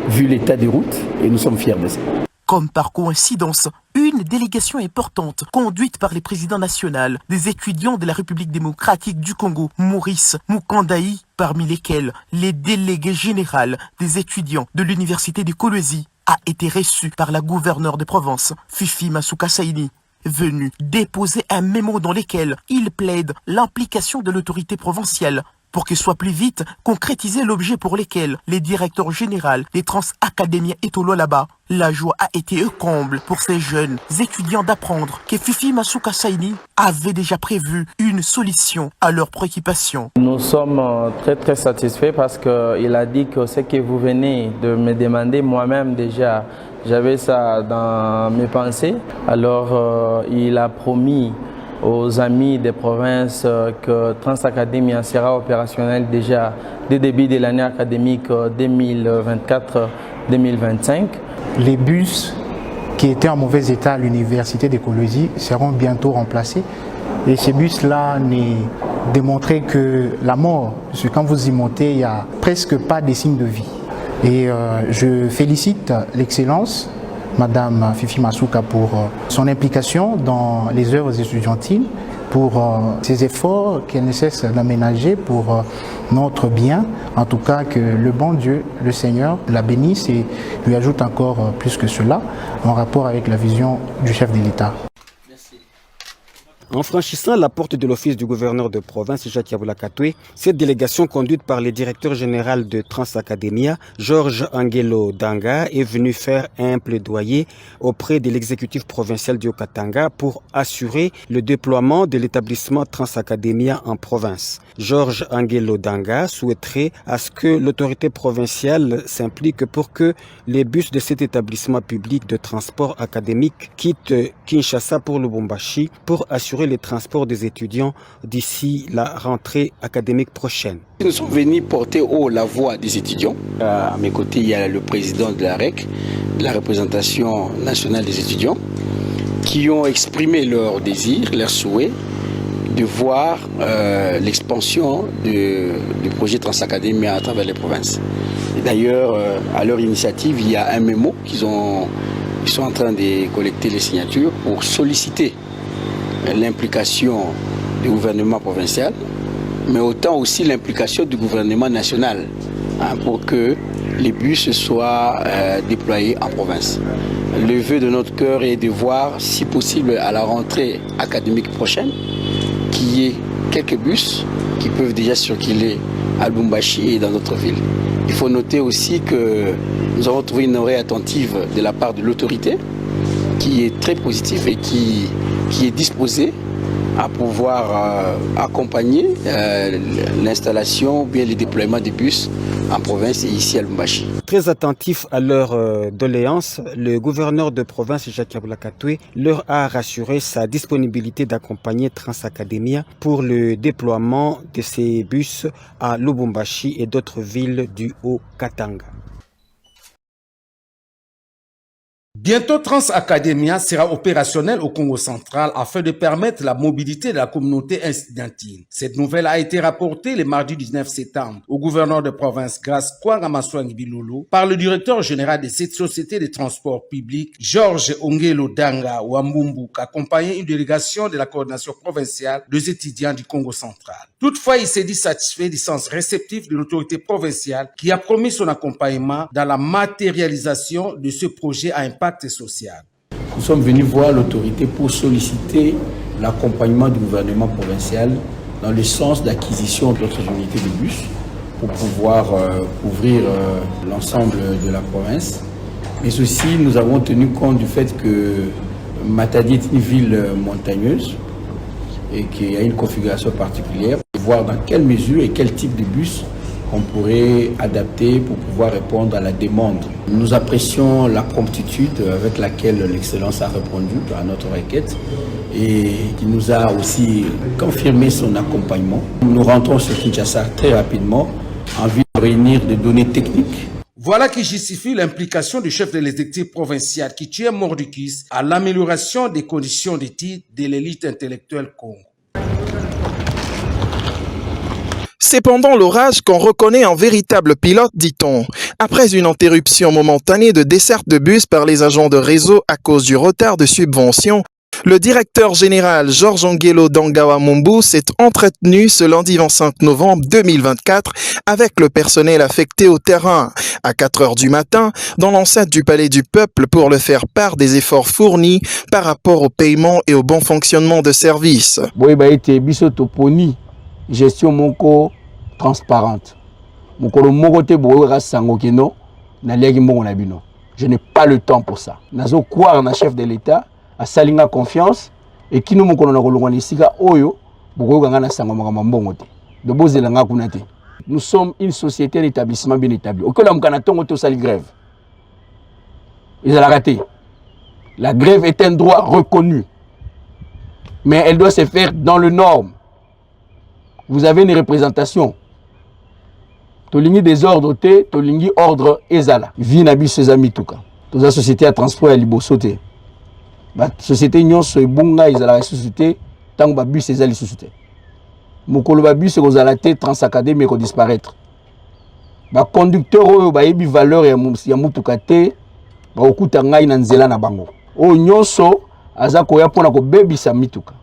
vu l'état des routes, et nous sommes fiers de ça. Comme par coïncidence, une délégation importante conduite par le président national des étudiants de la République démocratique du Congo, Maurice Mukandaï, parmi lesquels les délégués généraux des étudiants de l'université de Kolwezi, a été reçu par la gouverneure de province, Fifi Masuka Saini, venu déposer un mémo dans lequel il plaide l'implication de l'autorité provinciale pour qu'il soit plus vite concrétisé l'objet pour lequel les directeurs généraux des Transacadémie et au Lualaba. La joie a été comble pour ces jeunes étudiants d'apprendre que Fifi Masuka Saini avait déjà prévu une solution à leurs préoccupations. Nous sommes très satisfaits parce qu'il a dit que ce que vous venez de me demander, moi-même déjà, j'avais ça dans mes pensées. Alors il a promis aux amis des provinces que Transacadémie sera opérationnel déjà dès début de l'année académique 2024-2025. Les bus qui étaient en mauvais état à l'université de Kolwezi seront bientôt remplacés. Et ces bus-là démontraient que la mort, parce que quand vous y montez, il n'y a presque pas de signes de vie. Et je félicite l'Excellence, Madame Fifi Masuka, pour son implication dans les œuvres étudiantines, pour ses efforts qu'elle ne cesse d'aménager pour notre bien. En tout cas, que le bon Dieu, le Seigneur, la bénisse et lui ajoute encore plus que cela en rapport avec la vision du chef de l'État. En franchissant la porte de l'office du gouverneur de province, Jacques Yabula Katwe, cette délégation conduite par le directeur général de Transacadémie, Georges Angelo Danga, est venue faire un plaidoyer auprès de l'exécutif provincial du Haut-Katanga pour assurer le déploiement de l'établissement Transacadémie en province. Georges Angelo Danga souhaiterait à ce que l'autorité provinciale s'implique pour que les bus de cet établissement public de transport académique quittent Kinshasa pour Lubumbashi pour assurer les transports des étudiants d'ici la rentrée académique prochaine. Nous sommes venus porter haut la voix des étudiants. À mes côtés, il y a le président de la REC, de la représentation nationale des étudiants, qui ont exprimé leur désir, leur souhait de voir l'expansion du projet Transacadémie à travers les provinces. D'ailleurs, à leur initiative, il y a un mémo ils sont en train de collecter les signatures pour solliciter l'implication du gouvernement provincial, mais autant aussi l'implication du gouvernement national pour que les bus soient déployés en province. Le vœu de notre cœur est de voir, si possible, à la rentrée académique prochaine, qu'il y ait quelques bus qui peuvent déjà circuler à Lubumbashi et dans notre ville. Il faut noter aussi que nous avons trouvé une oreille attentive de la part de l'autorité qui est très positive et qui est disposée à pouvoir accompagner l'installation ou bien le déploiement des bus en province et ici à Lubumbashi. Très attentif à leur doléance, le gouverneur de province Jacques Yabula Katwe leur a rassuré sa disponibilité d'accompagner Transacadémie pour le déploiement de ces bus à Lubumbashi et d'autres villes du Haut-Katanga. Bientôt, Transacadémie sera opérationnel au Congo central afin de permettre la mobilité de la communauté estudiantine. Cette nouvelle a été rapportée le mardi 19 septembre au gouverneur de province Grace Kwanga Maswangi Bilolo par le directeur général de cette société de transport public, Georges Ongelo Danga Wambumbu, accompagné une délégation de la coordination provinciale des étudiants du Congo central. Toutefois, il s'est dit satisfait du sens réceptif de l'autorité provinciale qui a promis son accompagnement dans la matérialisation de ce projet à impact social. Nous sommes venus voir l'autorité pour solliciter l'accompagnement du gouvernement provincial dans le sens d'acquisition d'autres unités de bus pour pouvoir couvrir l'ensemble de la province. Mais aussi, nous avons tenu compte du fait que Matadi est une ville montagneuse et qu'il y a une configuration particulière, voir dans quelle mesure et quel type de bus on pourrait adapter pour pouvoir répondre à la demande. Nous apprécions la promptitude avec laquelle l'excellence a répondu à notre requête et qui nous a aussi confirmé son accompagnement. Nous rentrons sur Kinshasa très rapidement en vue de réunir des données techniques. Voilà qui justifie l'implication du chef de l'exécutif provincial Kitchie Mordikis à l'amélioration des conditions d'études de l'élite intellectuelle Congo. C'est pendant l'orage qu'on reconnaît un véritable pilote, dit-on. Après une interruption momentanée de desserte de bus par les agents de réseau à cause du retard de subvention, le directeur général Georges Angelo Dangawa Mumbu s'est entretenu ce lundi 25 novembre 2024 avec le personnel affecté au terrain à 4 heures du matin dans l'enceinte du Palais du Peuple pour le faire part des efforts fournis par rapport au paiement et au bon fonctionnement de services. Gestion moko transparente. Mokolo moko te boyera sango keno na legi mbongo na bino. Je n'ai pas le temps pour ça. Nazo croire na chef de l'État a salinga confiance et kino mokolo na kolongwa lisika oyo bokoyoka nga na sango makamba mbongo te. De bozelanga kuna te. Nous sommes une société d'établissement bien établi. Okola mukana tongo to sali grève. Ils ont raté. La grève est un droit reconnu. Mais elle doit se faire dans le norme. Vous avez une représentation. Tolingi des ordres te, tolingi ordre ezala. Vi nabi ses amis tout cas. Toute la société à transport à libosote. La société nyonso ebunga ezala société tant que bus ezali société. Mokolo ba bus ekozalate Transacadémie ko disparaître. Ba conducteur oyo ba yebi valeur ya mutuka te ba okuta ngai na nzela na bango. O nyonso aza koya pona ko bebisa mituka.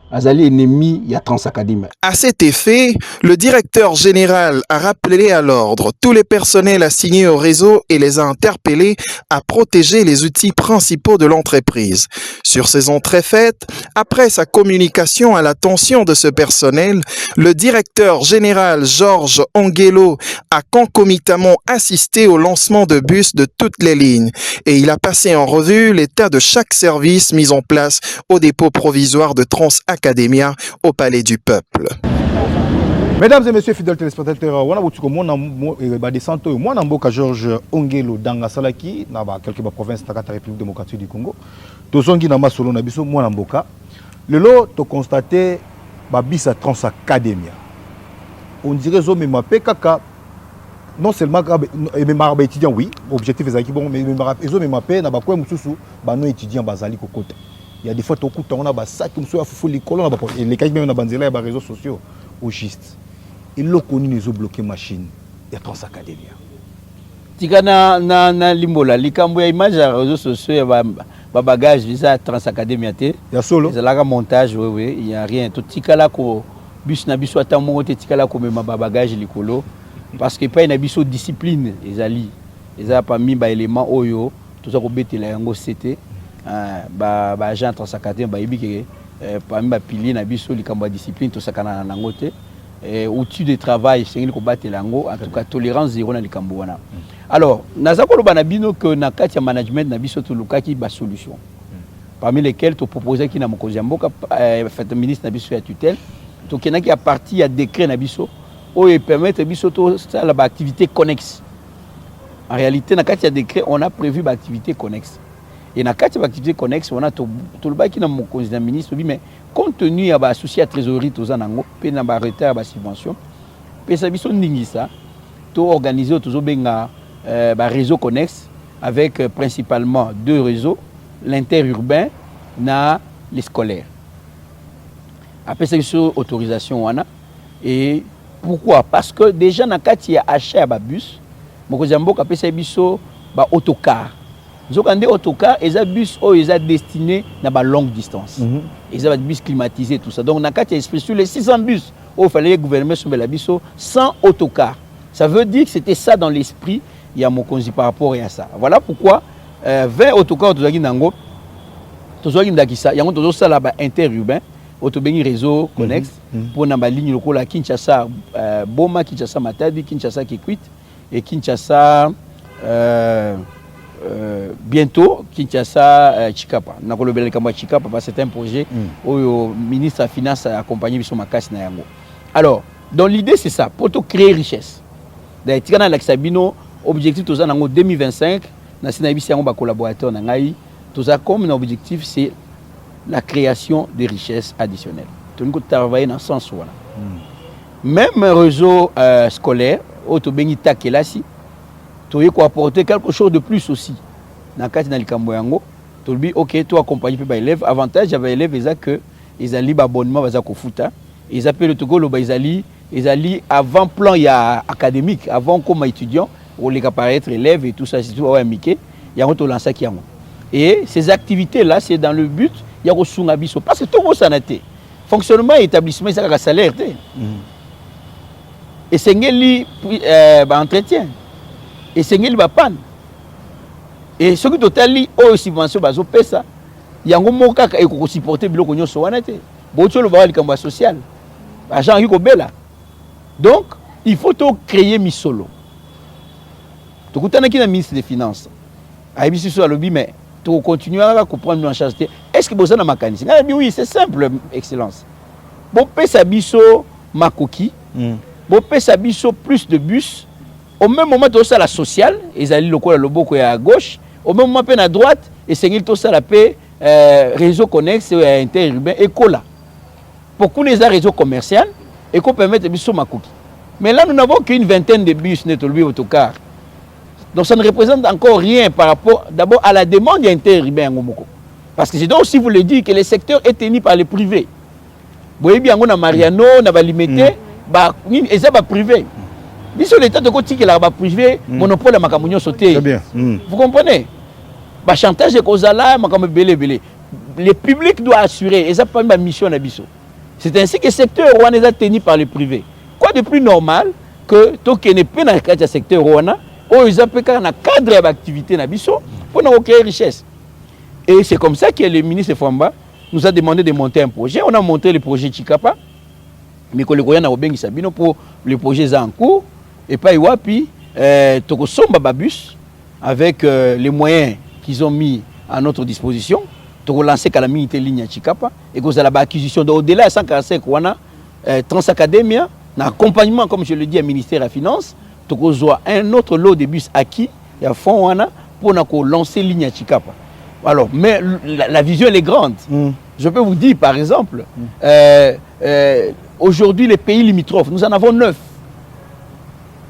Azali ennemi ya Transacadémie. À cet effet, le directeur général a rappelé à l'ordre tous les personnels assignés au réseau et les a interpellés à protéger les outils principaux de l'entreprise. Sur ces entrées faites, après sa communication à l'attention de ce personnel, le directeur général Georges Angelo a concomitamment assisté au lancement de bus de toutes les lignes et il a passé en revue l'état de chaque service mis en place au dépôt provisoire de Transacadémie au Palais du Peuple. Mesdames et messieurs fidèles téléspectateurs, on a moi Namboka Georges Ongelo Danga Salaki, na ba quelques provinces de la République démocratique du Congo. Tozongi na masolo na biso moi Namboka. Lelo to constater ba bisa Transacadémie. On dirait zo me mapé kaka non seulement mes étudiants oui, objectif est bon mais zo me mapé na ba kwa mususu ba non étudiants bazali kokota. Il y a des fois on a des sacs qui sont les colons et les cas même dans les réseaux sociaux au juste. Ils l'ont connu les ont bloqué machine et Transacadémie. Tika na limbola likambo ya image ya réseaux sociaux ya ba bagage visa Transacadémie te. Ya solo. C'est là montage oui il y a rien tout tika là ko bus na biso ata mongo te tika là ko mema ba bagage likolo parce que pas na biso discipline ezali eza parmi ba élément oyo tout ça ko betela yango c'était ba agent Transacadémie ba yibike parmi ba pilier na biso likambo discipline to sakana na ngote outil de travail c'est ko batela ngo en tout cas tolérance zéro na likambo wana. Alors naza ko loba na bino que na kati ya management na biso to lukaki ba solution parmi lesquelles to proposer ki na mokonzi mboka fait ministre na biso ya tutelle to kenaki a partie ya décret na biso o et permettre biso to ça la activité connexe. En réalité na kati ya décret on a prévu ba activité connexe. Et dans quatre activités connexes, on a tout le bail qui est dans ministre, mais compte tenu à associé à trésorerie, tous en ango, puis dans le retard à subvention, puis ça bison ça, tout organisé tous au benga réseau connexe avec principalement 2 réseaux, l'interurbain, na les scolaires. Après ça bison autorisation on a et pourquoi? Parce que déjà dans quatre il y a achat à bus, mon cousin après ça bison autocar. Zokande autocar et bus oh ils destiné na ba longue distance. Ils ont bus climatisé tout ça. Donc na kati esprit sur les 600 bus il fallait le gouvernement sur la biso sans autocar. Ça veut dire que c'était ça dans l'esprit il y a mon conzi par rapport à ça. Voilà pourquoi 20 autocars tozaki nango tozaki ndakisa yango tozo sala ba interurbain autobengi réseau connexe pour na ba ligne lokola Kinshasa Boma, Kinshasa Matadi, Kinshasa Kikwit et Kinshasa bientôt Kinshasa Chikapa. Na kolobela kamba Chikapa parce que c'est un projet où le ministre des Finances a accompagné biso makasi na yango. Alors, donc l'idée c'est ça, pour créer richesse. D'ailleurs, tikana l'axabino objectif toza nango 2025 na sinabisi yango ba collaborateur na ngai toza comme objectif c'est la création de richesses additionnelles. Nous avons travaillé dans ce sens. Même réseau scolaire, Otobengi Takelasi, tu as apporter quelque chose de plus aussi. Dans le cas de Likamboyango, tu as dit, ok, tu accompagnes les élèves. Avantage, j'avais élèves, c'est que ils allaient abonnement à Kofuta. Ils appellent le Togo, ils allaient avant plan académique, avant comme étudiant, pour les apparaître élèves et tout ça, c'est tout à Mickey. Il y a un autre lancé qui a. Et ces activités-là, c'est dans le but. Il y a un abisso parce que tout le monde s'en a été. Fonctionnement et établissement, c'est un salaire. Et c'est un entretien. Et c'est un panne. Et ce qui est au subvention, il y a un moment qui est supporté le cognon soanate. Bocho le bas le social. Agent Hugo Bella. Donc, il faut tout créer misolo. Tu as qui est ministre des Finances. A ici sur le lobby, mais tu continues à comprendre en charge. Est-ce que vous avez un mécanisme? Oui, c'est simple, Excellence. Bon, ça biso makoki. Bon, ça biso plus de bus. Au même moment, tu as la sociale. Ils allaient le lobo à gauche. Au même moment, à droite. Et c'est tout ça la paix. Réseau connexe, interurbain et cola. Pour qu'on ait un réseau commercial et qu'on permette biso makoki. Mais là, nous n'avons qu'une vingtaine de bus netolbi autocar. Donc ça ne représente encore rien par rapport d'abord à la demande interurbaine. Parce que je dois aussi vous le dire que le secteur est tenu par les privés. Vous voyez bien, on a Mariano, on a limité, et ça va privé. Sur l'état de côté qui est privé, monopole à Makamounion sauté. Vous comprenez? Chantage de Kozala, Makamou belé belé. Le public doit assurer, et ça pas ma mission à Bisso. C'est ainsi que le secteur rwandais est tenu par les privés. Quoi de plus normal que tout qui n'est pas dans le secteur rwandais, ils appellent un cadre d'activité pour nous créer richesse. Et c'est comme ça que le ministre Famba nous a demandé de monter un projet. On a monté le projet Chikapa, mais que le Goyana Obengi Sabino pour le projet en cours. Et pas Iwapi, Tokosomba Babus, avec les moyens qu'ils ont mis à notre disposition, Toko lancé la ligne à Chikapa, et que vous avez l'acquisition au-delà de 145 Transacademia, un accompagnement, comme je le dis, au ministère des Finances. Toko zoa un autre lot de bus acquis et à fond pour lancer ligne à Chikapa. Alors, mais la vision elle est grande. Je peux vous dire par exemple, aujourd'hui les pays limitrophes, nous en avons 9.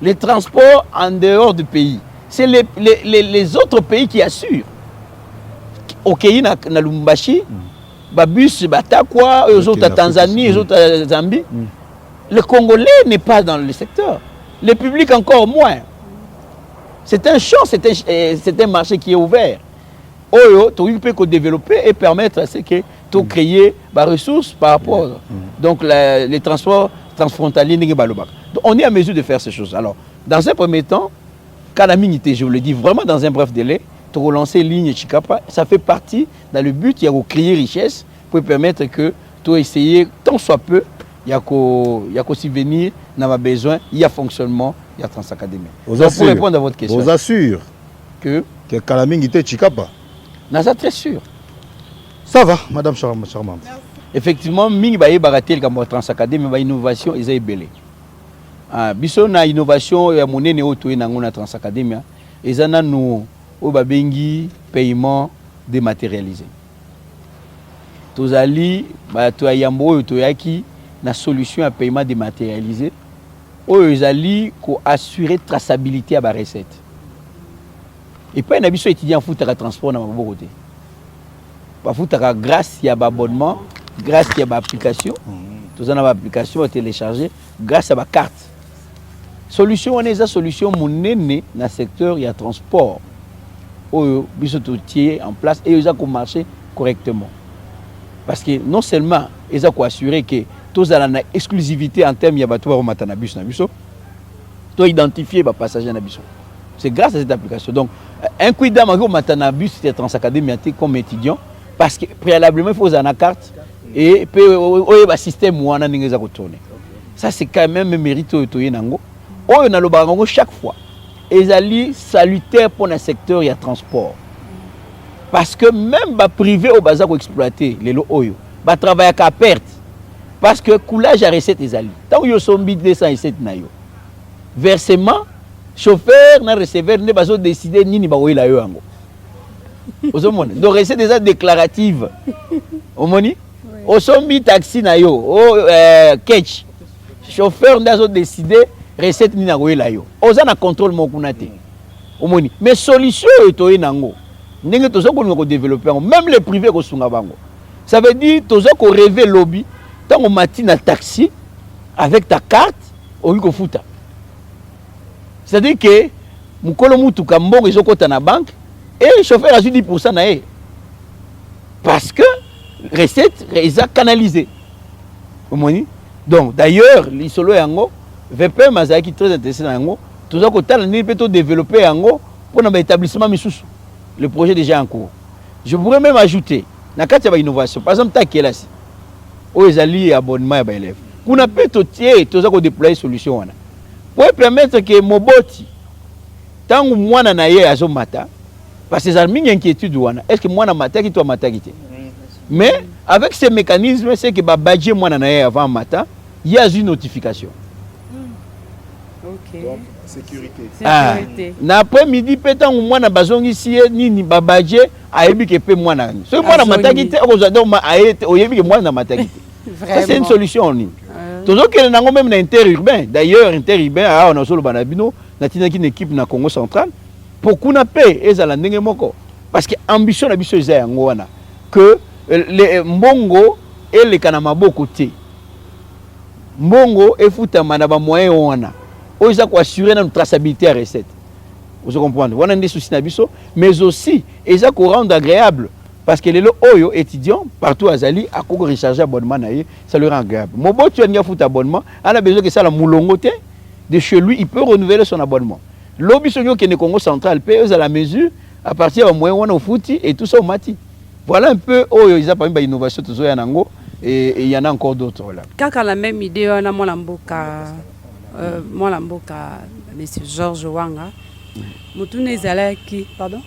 Les transports en dehors du pays, c'est les autres pays qui assurent. Au Kenya, na Lumbashi, Babus, Batakwa, les autres à Tanzanie, les autres à Zambie. Le Congolais n'est pas dans le secteur. Le public encore moins. C'est un champ, c'est un marché qui est ouvert. Oyo, tu peux développer et permettre à ce que tu créer des ressources par rapport. Donc les transports transfrontaliers, on est à mesure de faire ces choses. Alors, dans un premier temps, Kanamingité, je vous le dis vraiment dans un bref délai, tu relancer ligne Chikapa, ça fait partie dans le but, il y a créer richesse pour permettre que tu essayes tant soit peu. Il y a aussi venir, n'a pas besoin, il y a fonctionnement, il y a Transacadémie. Pour répondre à votre question. Vous assure que Kalamingité Chikapa. Naza très sûr. Ça va, Madame Charmante. Merci. Effectivement, mingi baye baratel comme Transacadémie, ba innovation est belé. Biso na innovation ya monene oto na ngona Transacadémie, ezana nous au babengi paiement dématérialisé. Tozali ba to yambo to yaki la solution à paiement dématérialisé, ils allaient assurer traçabilité à la recette. Et pas un habitué étudiant fout à transport dans ma côté. Pas fout à grâce à l'abonnement, grâce à l'application, tout en application à télécharger, grâce à ma carte. Solution, on est à solution mon nez dans le secteur il y a transport. Ils tout en place et ils ont marché correctement. Parce que non seulement ils ont assuré que tous à la exclusivité en termes de bateau matanabus nabiso, to identifier les passagers nabiso. C'est grâce à cette application. Donc un coup d'âme au matanabus c'était Transacadémie comme étudiant parce que préalablement il faut avoir une carte et puis oyo ba système wana ndenge za ko tourner. Ça c'est quand même mérite oyo nango. Oyo na loba ngo chaque fois. Ezali salutaire pour le secteur ya transport. Parce que même ba privé au baza ko exploiter les lo oyo, ba travailler à perte. Parce que coulage à recette ezali. Tant yo sombi 207 na yo. Versement chauffeur na receveur ne bazo décider nini ba oyela yo yango. Ozomona. Donc recette déjà déclarative. Omoni? Au sombi taxi na yo, au catch. Chauffeur ndazo décider recette ni na oyela yo. Oza na contrôle mokuna te. Omoni. Mais solution etoye nango. Ndenge tozo ko développer même les privés ko sunga bango. Ça veut dire tozo ko rêver lobby tant on matine à taxi avec ta carte au ko futa. C'est-à-dire que mukolo mutuka mbongo ezokota na banque et le chauffeur a 10% na e. Parce que recette est canalisée. Omoni. Donc d'ailleurs l'isolo yango VP mazaki très intéressé yango tozo ko tala ni peut développer yango pour un établissement misusu. Le projet est déjà en cours. Je pourrais même ajouter, dans le cadre de l'innovation, par exemple, tu as si aux alliés abonnement à élèves. On a peut déployer une solution. Pour permettre que Moboti, tant que moi, je suis à Zomata, parce que c'est une inquiétude. Est-ce que moi, je suis à Mata? Mais avec ces mécanismes, c'est que badge moi, je suis avant Mata, il y a une notification. Ok. Donc, sécurité. L'après-midi, peut-être que moi, je suis ici, ni babadje, ayebi ke pe moi na. Ce moi na matakite, c'est une solution. Toujours que nous même interurbain. D'ailleurs, interurbain, on a solo banabino, na une équipe na Congo central. Pour qu'on appelle ezala ndenge moko. Parce que ambition na biso eza yango wana que les mbongo et les kanamabo côté. Mbongo et futama na ba moyen wana. Oza ko assurer notre traçabilité à recette. Vous comprenez? On a des soucis nabiso, mais aussi eza ko rendre agréable parce que les oyo étudiants partout à Zali à ko recharger abonnement naie, ça leur rend agréable. Mobo tu as fout abonnement, on a besoin que ça la moulongote de chez lui, il peut renouveler son abonnement. L'obiso qui est Congo central paye à la mesure à partir du moyen on a fouti et tout ça au mati. Voilà un peu oyo ils a pas une innovation tout ça yango et il y en a encore d'autres là. Kaka la même idée on a Molamboka, monsieur Georges Wanga. Moutoune Zalaki, pardon?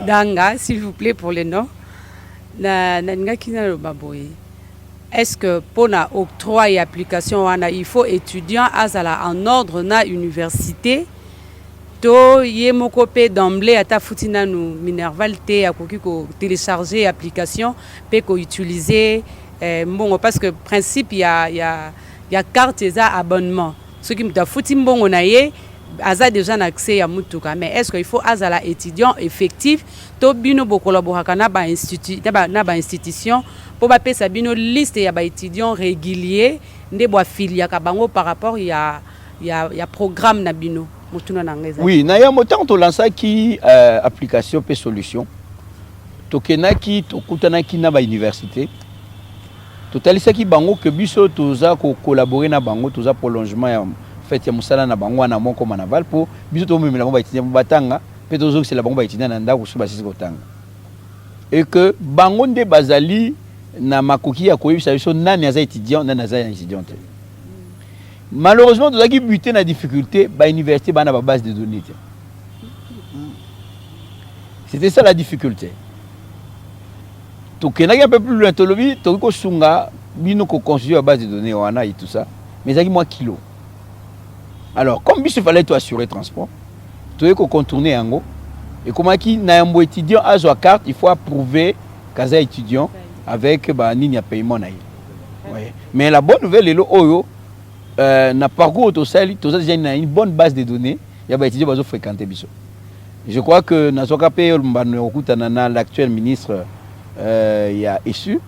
Danga, s'il vous plaît, pour les noms. Est-ce que pour l'octroi et application, il faut étudiant en ordre na université? To yemokopé d'emblée à ta foutina nous minerval te à télécharger application, peut utiliser bon parce que principe il y a carte et abonnement. Ce qui me dit foutu bon on a déjà accès à mutuka mais est-ce qu'il faut azala étudiant effectif to bino bo collaborer na ba institution pour ba pesa bino liste ya ba étudiants réguliers ndé bo affilié ka bango par rapport il y a programme na bino mutuna na ngeza. Oui, na ya motant to lança qui application pe solution to kenaki to kutanaki na ba université totalisa ki bango que biso toza ko collaborer na bango toza prolongement ya fait ya musala na bango na moko manaval pour biso to memela bango ba étudiant batanga pe tozo c'est la bango ba étudiant na ndako so basisi kotanga et que bango nde bazali na makoki ya koyebisa biso nani aza étudiant nani aza étudiante. Malheureusement toza ki buté na difficulté ba université bana ba base de données. C'était ça la difficulté. Donc, il y a un peu plus loin, il y a construire la base de données et tout ça, mais il y a moins kilo. Alors, comme il fallait assurer le transport, tu dois contourner en haut. Et comme il y a un étudiant à sa carte, il faut approuver qu'il est étudiant avec un paiement. Mais la bonne nouvelle est que na parcours au Sali, tu as une bonne base de données, il y a des étudiants qui fréquenter. Je crois que l'actuel ministre il y a issu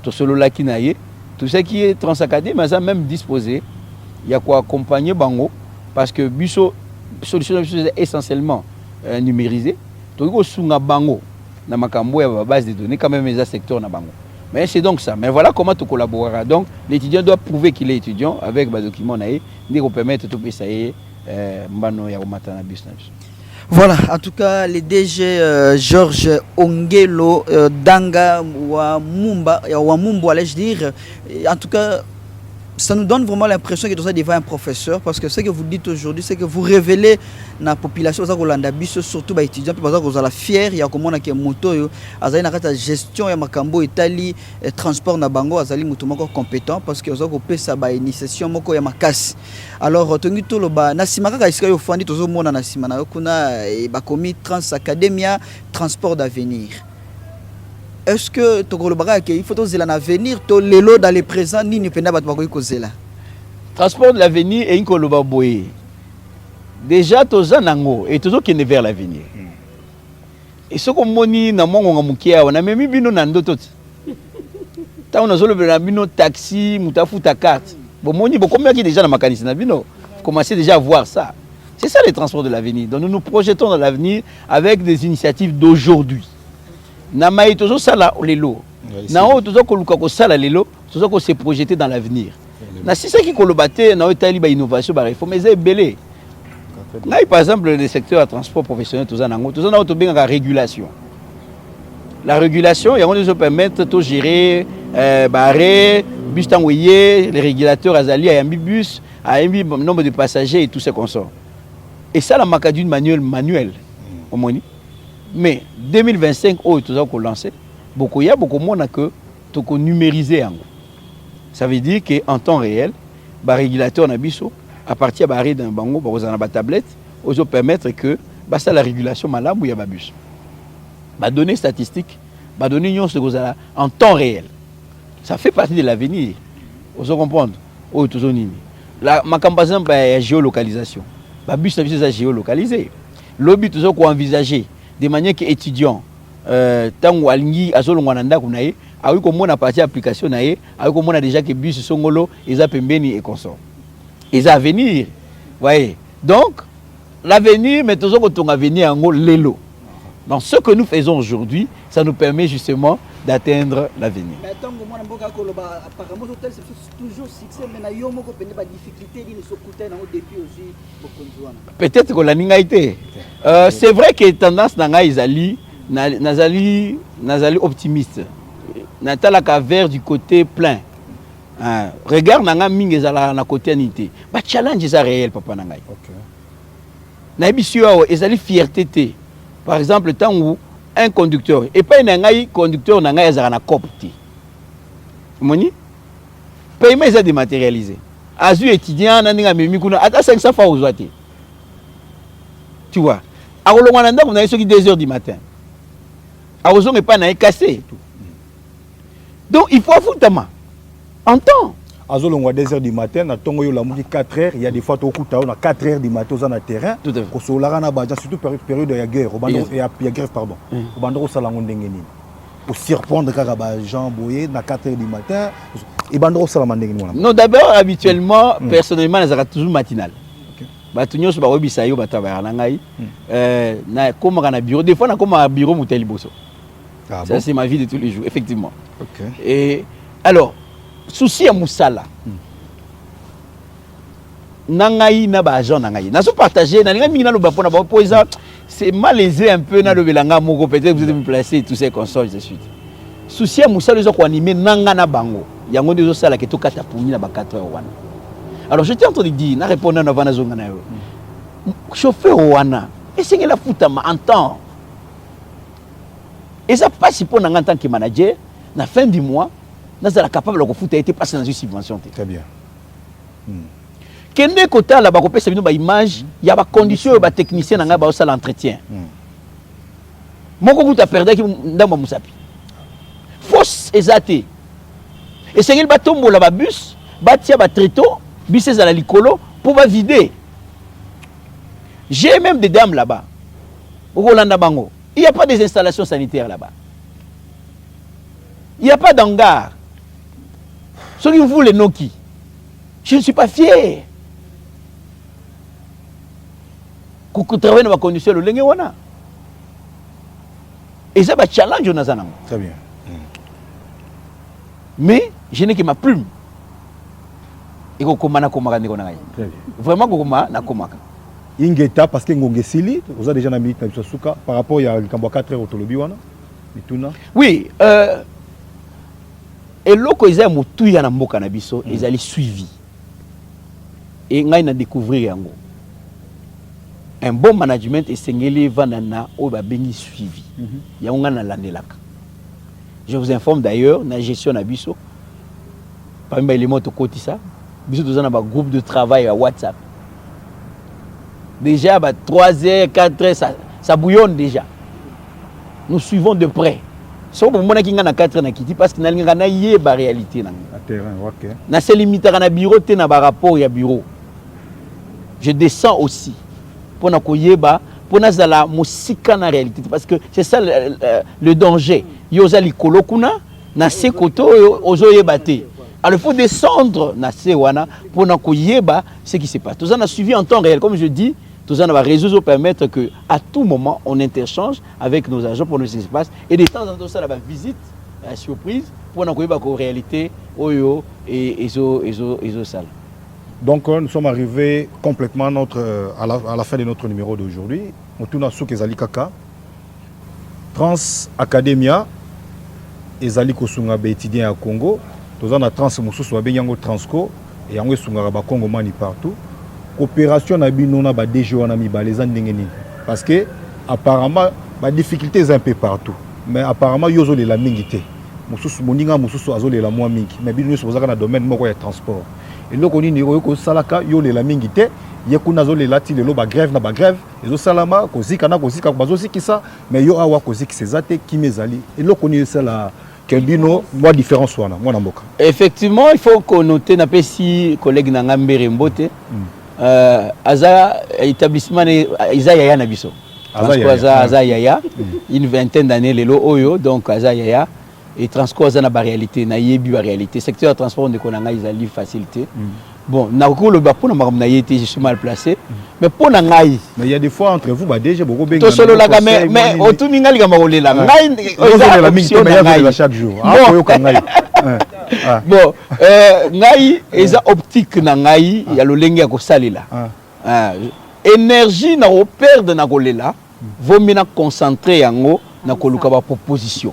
tout solo là qui naie tout ce qui est transacadé mais ça même disposé il y a quoi accompagner bango parce que biso solution est essentiellement numérisée donc au sunga bango na makambo ya base de données quand même les secteurs na bango mais c'est donc ça mais voilà comment tu collaboreras donc l'étudiant doit prouver qu'il est étudiant avec des documents naie ni qu'on permettre tout ça mbano ya matana business. Voilà, en tout cas, le DG Georges Ongelo Danga Wamumba, allais-je dire. En tout cas, ça nous donne vraiment l'impression que tout ça devient un professeur, parce que ce que vous dites aujourd'hui, c'est que vous révélez la population, surtout les étudiants, parce que vous êtes fiers, il y a comme on a qui moto, il y a une gestion, il y a Makambo, Italie, transport na bango, il y a des gens compétents, parce que vous avez ça ba initiation, il y a ma casse. Alors, tu tout le bas, nasimaka ka iska yo fandi tozo mona nasimana kuna ba komi Trans Academia, transport d'avenir. Est-ce que il faut que l'avenir, le lot dans le présent, ni ne peut pas être transport de l'avenir et une koloba boye. Déjà, tous en ango et tous qui ne vers l'avenir. Et ce qu'on moni na mongo ngamukia, on a même bino nando tout. Ta on a solo bino taxi, mutafu ta carte. Bon moni, bon combien qui déjà dans mécanisme na bino, commencez déjà à voir ça. C'est ça les transports de l'avenir. Donc nous nous projetons dans l'avenir avec des initiatives d'aujourd'hui. Na mai tozo sala lelo na o tozo koluka ko sala lelo tozo ko se projeter dans l'avenir na si ça qui kolobate na o tali ba innovation ba réforme mais belé na par exemple le secteur de transport professionnel tozo nango tozo na o to benga régulation. La régulation il y a permettre de gérer barré bus tangoyé les régulateurs azali à bus à un nombre de passagers et tout ce qu'on sort et ça la marque d'une manuelle au moins. Mais 2025, tout ça qu'on lance, beaucoup il y a beaucoup moins que tout qu'on numériser. Ça veut dire qu'en temps réel, le régulateur Nabiso, à partir de l'arrêt d'un bango, de tablette, on peut permettre que ça la régulation malade ou il y a bus. Les données statistiques, les données en temps réel. Ça fait partie de l'avenir. Vous comprenez? La campagne est géolocalisation. Le bus est géolocalisé. Le but est envisager de manière que étudiants tant alingi azolongwa na ndako na ye awi komona partie application na ye awi komona déjà que bus songolo eza pembeni et consort ils à venir voyez donc l'avenir mais toujours qu'on va venir en lelo donc ce que nous faisons aujourd'hui ça nous permet justement d'atteindre l'avenir. Mais tant que moi apparemment hôtel c'est toujours succès mais na yo moko pende ba difficulté ni so coûter na depuis aussi beaucoup. Peut-être que la ningaité c'est vrai que tendance nanga izali nazali optimiste natalaka vers du côté plein. Regarde nanga mingi ezala na côté anité ba challenge ça réel papa nanga. OK. Na bisio ezali fierté té. Par exemple tant où un conducteur et pas un conducteur n'a pas na copte. Moni paiement est dématérialisé. Azu étudiant na ninga memi kuna ata 500 fois aux ouaté. Tu vois. A rolongana ndako na soki 2h du matin. A ozonge pas na cassé. Donc il faut affoutement. En temps. Azolongwa 2h du matin na tongo yo la muki 4h, il y a des fois to kuta on a 4h du matin dans le terrain. Ko solara na ba surtout période de guerre, il y a grève pardon. Au bandoro salango ndengeni. Pour surprendre kaka ba Jean Boyer na 4h du matin et bandoro salama ndengeni. Non d'abord habituellement personnellement nazaka toujours matinal. OK. Ba tunyo so ba webisa yo bataba na ngai na komaka na bureau des fois na komaka bureau muteli boso. Ah, ça bon? C'est ma vie de tous les jours effectivement. OK. Et alors souci à Moussala. Nangaï na ba agent nangaï. Na so partager na ninga minga lo ba pona ba poisa c'est malaisé un peu na le belanga moko peut-être vous êtes me placer tous ces consoles de suite. Souci à Moussala les ko animer nanga na bango. Yango de zo sala ke to kata puni na ba 4 heures wana. Alors j'étais en train de dire na répondre na vana zonga na yo. Chauffeur wana essayer la futa ma en temps. Et ça passe pour en tant que manager na fin du mois. Nous sommes capables de faire été passé dans une subvention. Très bien. Kende kota la bakopé c'est une image, il y a des conditions des techniciens dans ba ça l'entretien. Moko kuta perdre ki ndamba musapi. Fausse exacté. Et c'est qu'il ba tombo la ba bus, ba tia ba trito, bus à la likolo pour ba vider. J'ai même des dames là-bas. Au Rolanda Bango, il n'y a pas des installations sanitaires là-bas. Il n'y a pas d'hangar. Ceux qui vous les Noki, je ne suis pas fier. Qu'on travaille dans la condition de l'Engewana. Et ça va challenge au Nazanam. Très bien. Mais je n'ai que ma plume. Et qu'on komana komaka. Vraiment qu'on komana komaka. ingeta parce que ngonge sili vous avez déjà na minute na biso suka par rapport ya likambo 4 heures autolobi wana mituna. Oui, eloko eza mutu ya na mboka na biso ezali suivi. Et ngai na découvrir yango. Un bon management esengeli vanana o ba bengi suivi. Yango nga na landelaka. Je vous informe d'ailleurs na gestion na biso. Parmi les éléments to kotisa, biso tozana ba groupe de travail à WhatsApp. Déjà, 3h, 4h, ça bouillonne déjà. Nous suivons de près. Si on a 4 h parce que nous avons la réalité. Nous avons limité à bureau, nous avons rapport à bureau. Je descends aussi pour nous pour nous la musique en réalité. Parce que c'est ça le danger. Yoza likolo kuna na sekoto ozo yebate. Alors il faut descendre na sewana pour nous ce qui se passe. Tout ça on a suivi en temps réel, comme je dis. Tout ça, va résoudre permettre qu'à tout moment, on interchange avec nos agents pour nous ce qui se passe. Et de temps en temps, ça, la visite, la surprise, pour nous connaître la réalité, oyo et ça. Donc, nous sommes arrivés complètement à la fin de notre numéro d'aujourd'hui. On tourne à Souk Ezali Kaka. Trans Academia, Ezali Kosunga étudiant à Congo. Nous avons Trans Moussous, Yango Transco, et Yango Sunga Congo Mani partout. Coopération na binona ba DG wana mi ba les ndengeni parce que apparemment ba difficultés un peu partout mais apparemment yozo le la mingité mususu moninga mususu azole la moi mingi mais bino so zaka na domaine moko ya transport et loko nini ko salaka yo le la mingité yekuna zole la ti le lo ba grève na ba grève ezo salama kozika na kozika bazo sikisa mais yo awa koziki sezate kimezali et loko ni sala Kelbino, moi différence wana moi na mboka. Effectivement, il faut qu'on note na pesi collègue na ngambere mbote. Aza établissement Isa Yaya na biso. Aza Yaya une vingtaine d'années lelo oyo donc Aza Yaya et transport na ba réalité na yebi ba réalité secteur de transport de konanga izali facilité. Bon na ko le ba pona makamna yete je suis mal placé mais pona ngai mais il y a des fois entre vous ba déjà beaucoup benga to solo la mais otuni ngali ga makolela ngai la mingi mais chaque jour akoyo kangai. Bon, ngai eza optique na ngai ya lolenge ya kosalela. Énergie na operde na kolela, vaut mieux na concentrer yango na koluka ba proposition.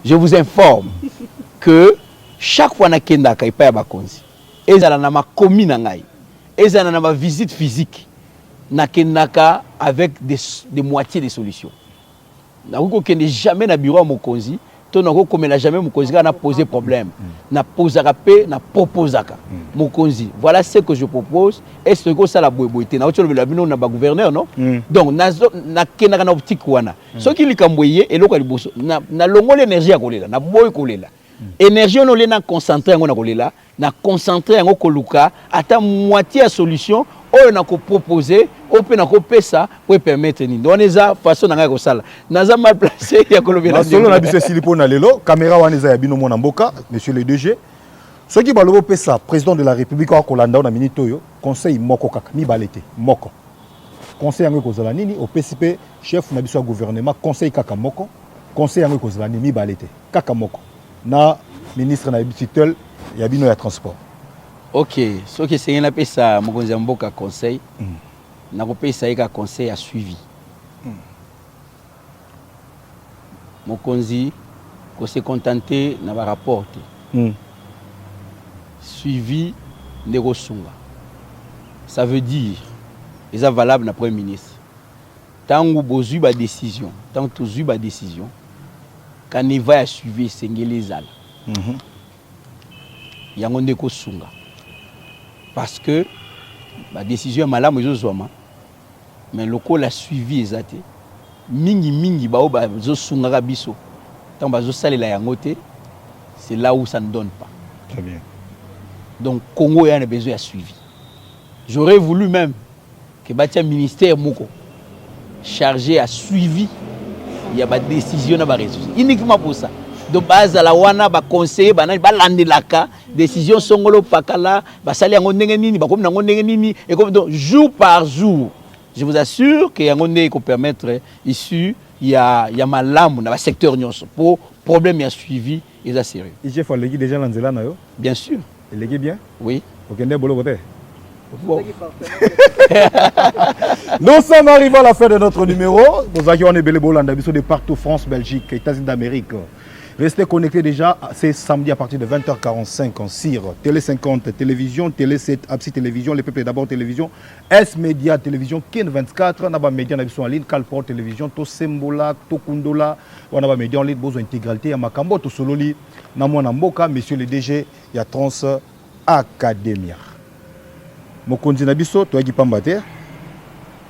Je vous informe que chaque fois na kenda ka ipa ya bakonzi, ezala na makomi na ngai, ezala na ma visite physique na kendaka avec des moitiés des solutions. Na ko kende jamais na bureau mokonzi. Comme il n'a jamais n'a posé problème, n'a posé rapé, n'a proposé Mokonzi. Voilà ce que je propose. Est-ce que ça la boîte? N'a autre le bino n'a pas gouverneur non? Donc n'a qu'un na optique wana. Ce qui lui camboyé et local bosso n'a longo l'énergie à coller là, n'a boy coller là. Énergie on n'a concentré en coller là, n'a concentré en koluka à ta moitié à solution. On a proposé, on peut ça pour permettre ni. Donc on est à façon na ko sala. Naza mal placé ya Colombie. Na solo na biso silipo na lelo, caméra wana za ya bino mona mboka, monsieur le DG. Ce qui balobo pesa président de la République ko kolanda na minute oyo, conseil moko kaka mi balete moko. Conseil yango kozala nini au PCP chef na biso gouvernement conseil kaka moko, conseil yango kozala nini mi balete kaka moko. Na ministre na bitsitel ya bino ya transport. Ok, ce que c'est un peu ça, mon conseil, n'a pas ça un conseil à suivi. Mon conseil, qu'on s'est contenté, n'a pas rapporté. Suivi, négosunga. Ça veut dire, et ça valable na Premier ministre. Tant que vous avez une décision, tant que vous avez une décision, quand il va à suivre, c'est les al. Il y a un négosunga. Parce que la décision est malade, mais le col a suivi exactement. Mingi bao ba zo sunga biso. Tant ba zo sale la yangote, c'est là où ça ne donne pas. Très bien. Donc Congo a besoin de suivi. J'aurais voulu même que un ministère moko chargé à suivi, il y a des décisions à résoudre. Uniquement pour ça. De base à la wana ba conseiller ba landelaka décision songolo pakala ba sali yango ndenge nini ba comme nango ndenge nini et comme donc jour par jour je vous assure que yango ndenge ko permettre issu il y a malamu na ba secteur nyonso pour problème ya suivi et ça sérieux. Il faut aller déjà lanzela na yo. Bien sûr. Il est bien? Oui. Okende bolo bote. Bon. Nous sommes arrivés à la fin de notre numéro. Nous avons des de partout, France, Belgique, États-Unis d'Amérique. Restez connectés déjà, c'est samedi à partir de 20h45 en CIR. Télé 50, télévision, Télé 7, Absi Télévision, Les Peuples d'abord Télévision, S-Média Télévision, Kin 24, Naba Média en ligne, Calport Télévision, To Sembola, To Kundola, Naba Média en ligne, besoin intégralité, Yamakambo, To Sololi, Namouana Mboka, Monsieur le DG, il y a Trans Academia. Mokonzi Nabiso, toi qui pambate,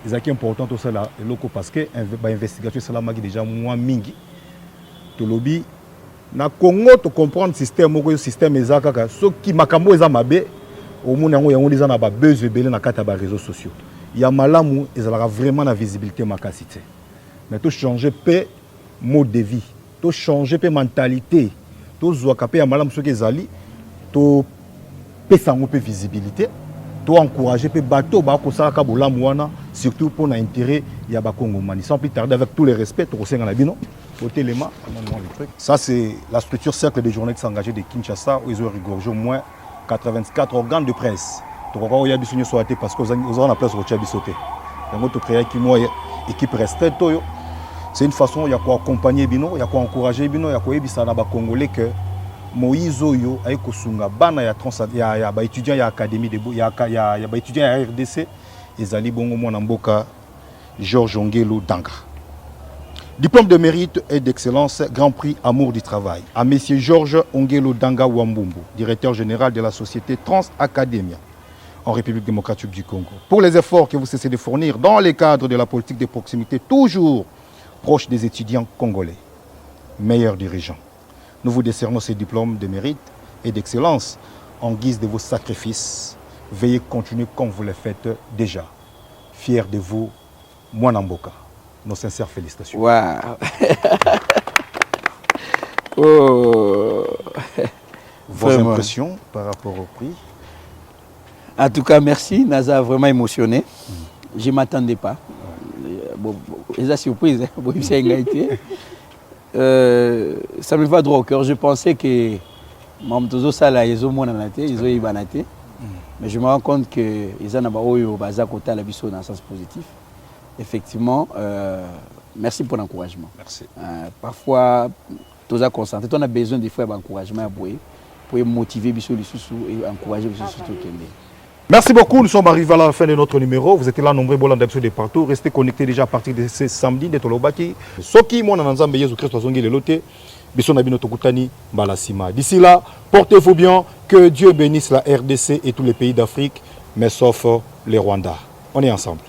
c'est important tout ça là, parce que l'investigation, c'est là déjà moins mingi. To lobby. Na Congo to comprendre le système ezaka so ki makambo eza mabe au monde yango eza na ba besoin belé na kata ba réseaux sociaux ya malamu ezalaka vraiment na visibilité makasité mais to changer pe mode de vie to changer pe mentalité to zwaka pe ya malamu soki ezali to pesa ngo pe visibilité to encourager pe bateau ba ko sala ka bolamu wana surtout pour na intérêt ya ba Congomani sans plus tarder avec tous les respects to kosenga na bino. Ça, c'est la structure cercle des journalistes engagés de Kinshasa où ils ont rigorgé au moins 84 organes de presse. Donc, il y a des choses parce qu'ils ont la place pour les sauter. Donc, équipe restreinte, c'est une façon, il y a quoi accompagner, il y a quoi encourager, il y a quoi éviter les Congolais que Moïse Oyo, il y a des étudiants à l'académie, il y a des étudiants à RDC, ils allaient bon au Mboka, Georges Ongelo Danga. Diplôme de mérite et d'excellence, Grand Prix Amour du Travail, à M. Georges Ongelo Danga Wambumbu, directeur général de la société Trans Academia, en République démocratique du Congo. Pour les efforts que vous cessez de fournir dans le cadre de la politique de proximité, toujours proche des étudiants congolais, meilleurs dirigeants. Nous vous décernons ces diplômes de mérite et d'excellence en guise de vos sacrifices. Veuillez continuer comme vous le faites déjà. Fiers de vous, Mwanamboka. Nos sincères félicitations. Wow. Oh. Vos impressions par rapport au prix? En tout cas, merci. Naza a vraiment émotionné. Je ne m'attendais pas. C'est une surprise. Ça me va droit au cœur. Je pensais que Mamtozo Sala, ils ont eu banaté. Mais je me rends compte qu'ils ont dans le sens positif. Effectivement, merci pour l'encouragement. Merci. Parfois, tout ça concentré, on a besoin des fois d'encouragement pour motiver et encourager les gens. Merci beaucoup, nous sommes arrivés à la fin de notre numéro. Vous étiez là nombreux de partout. Restez connectés déjà à partir de ce samedi de Tolobaki. Soki mon ananzambe Yesu Christ azongi lelote. Biso na bino tokutani balasima. D'ici là, portez-vous bien. Que Dieu bénisse la RDC et tous les pays d'Afrique, mais sauf les Rwandais. On est ensemble.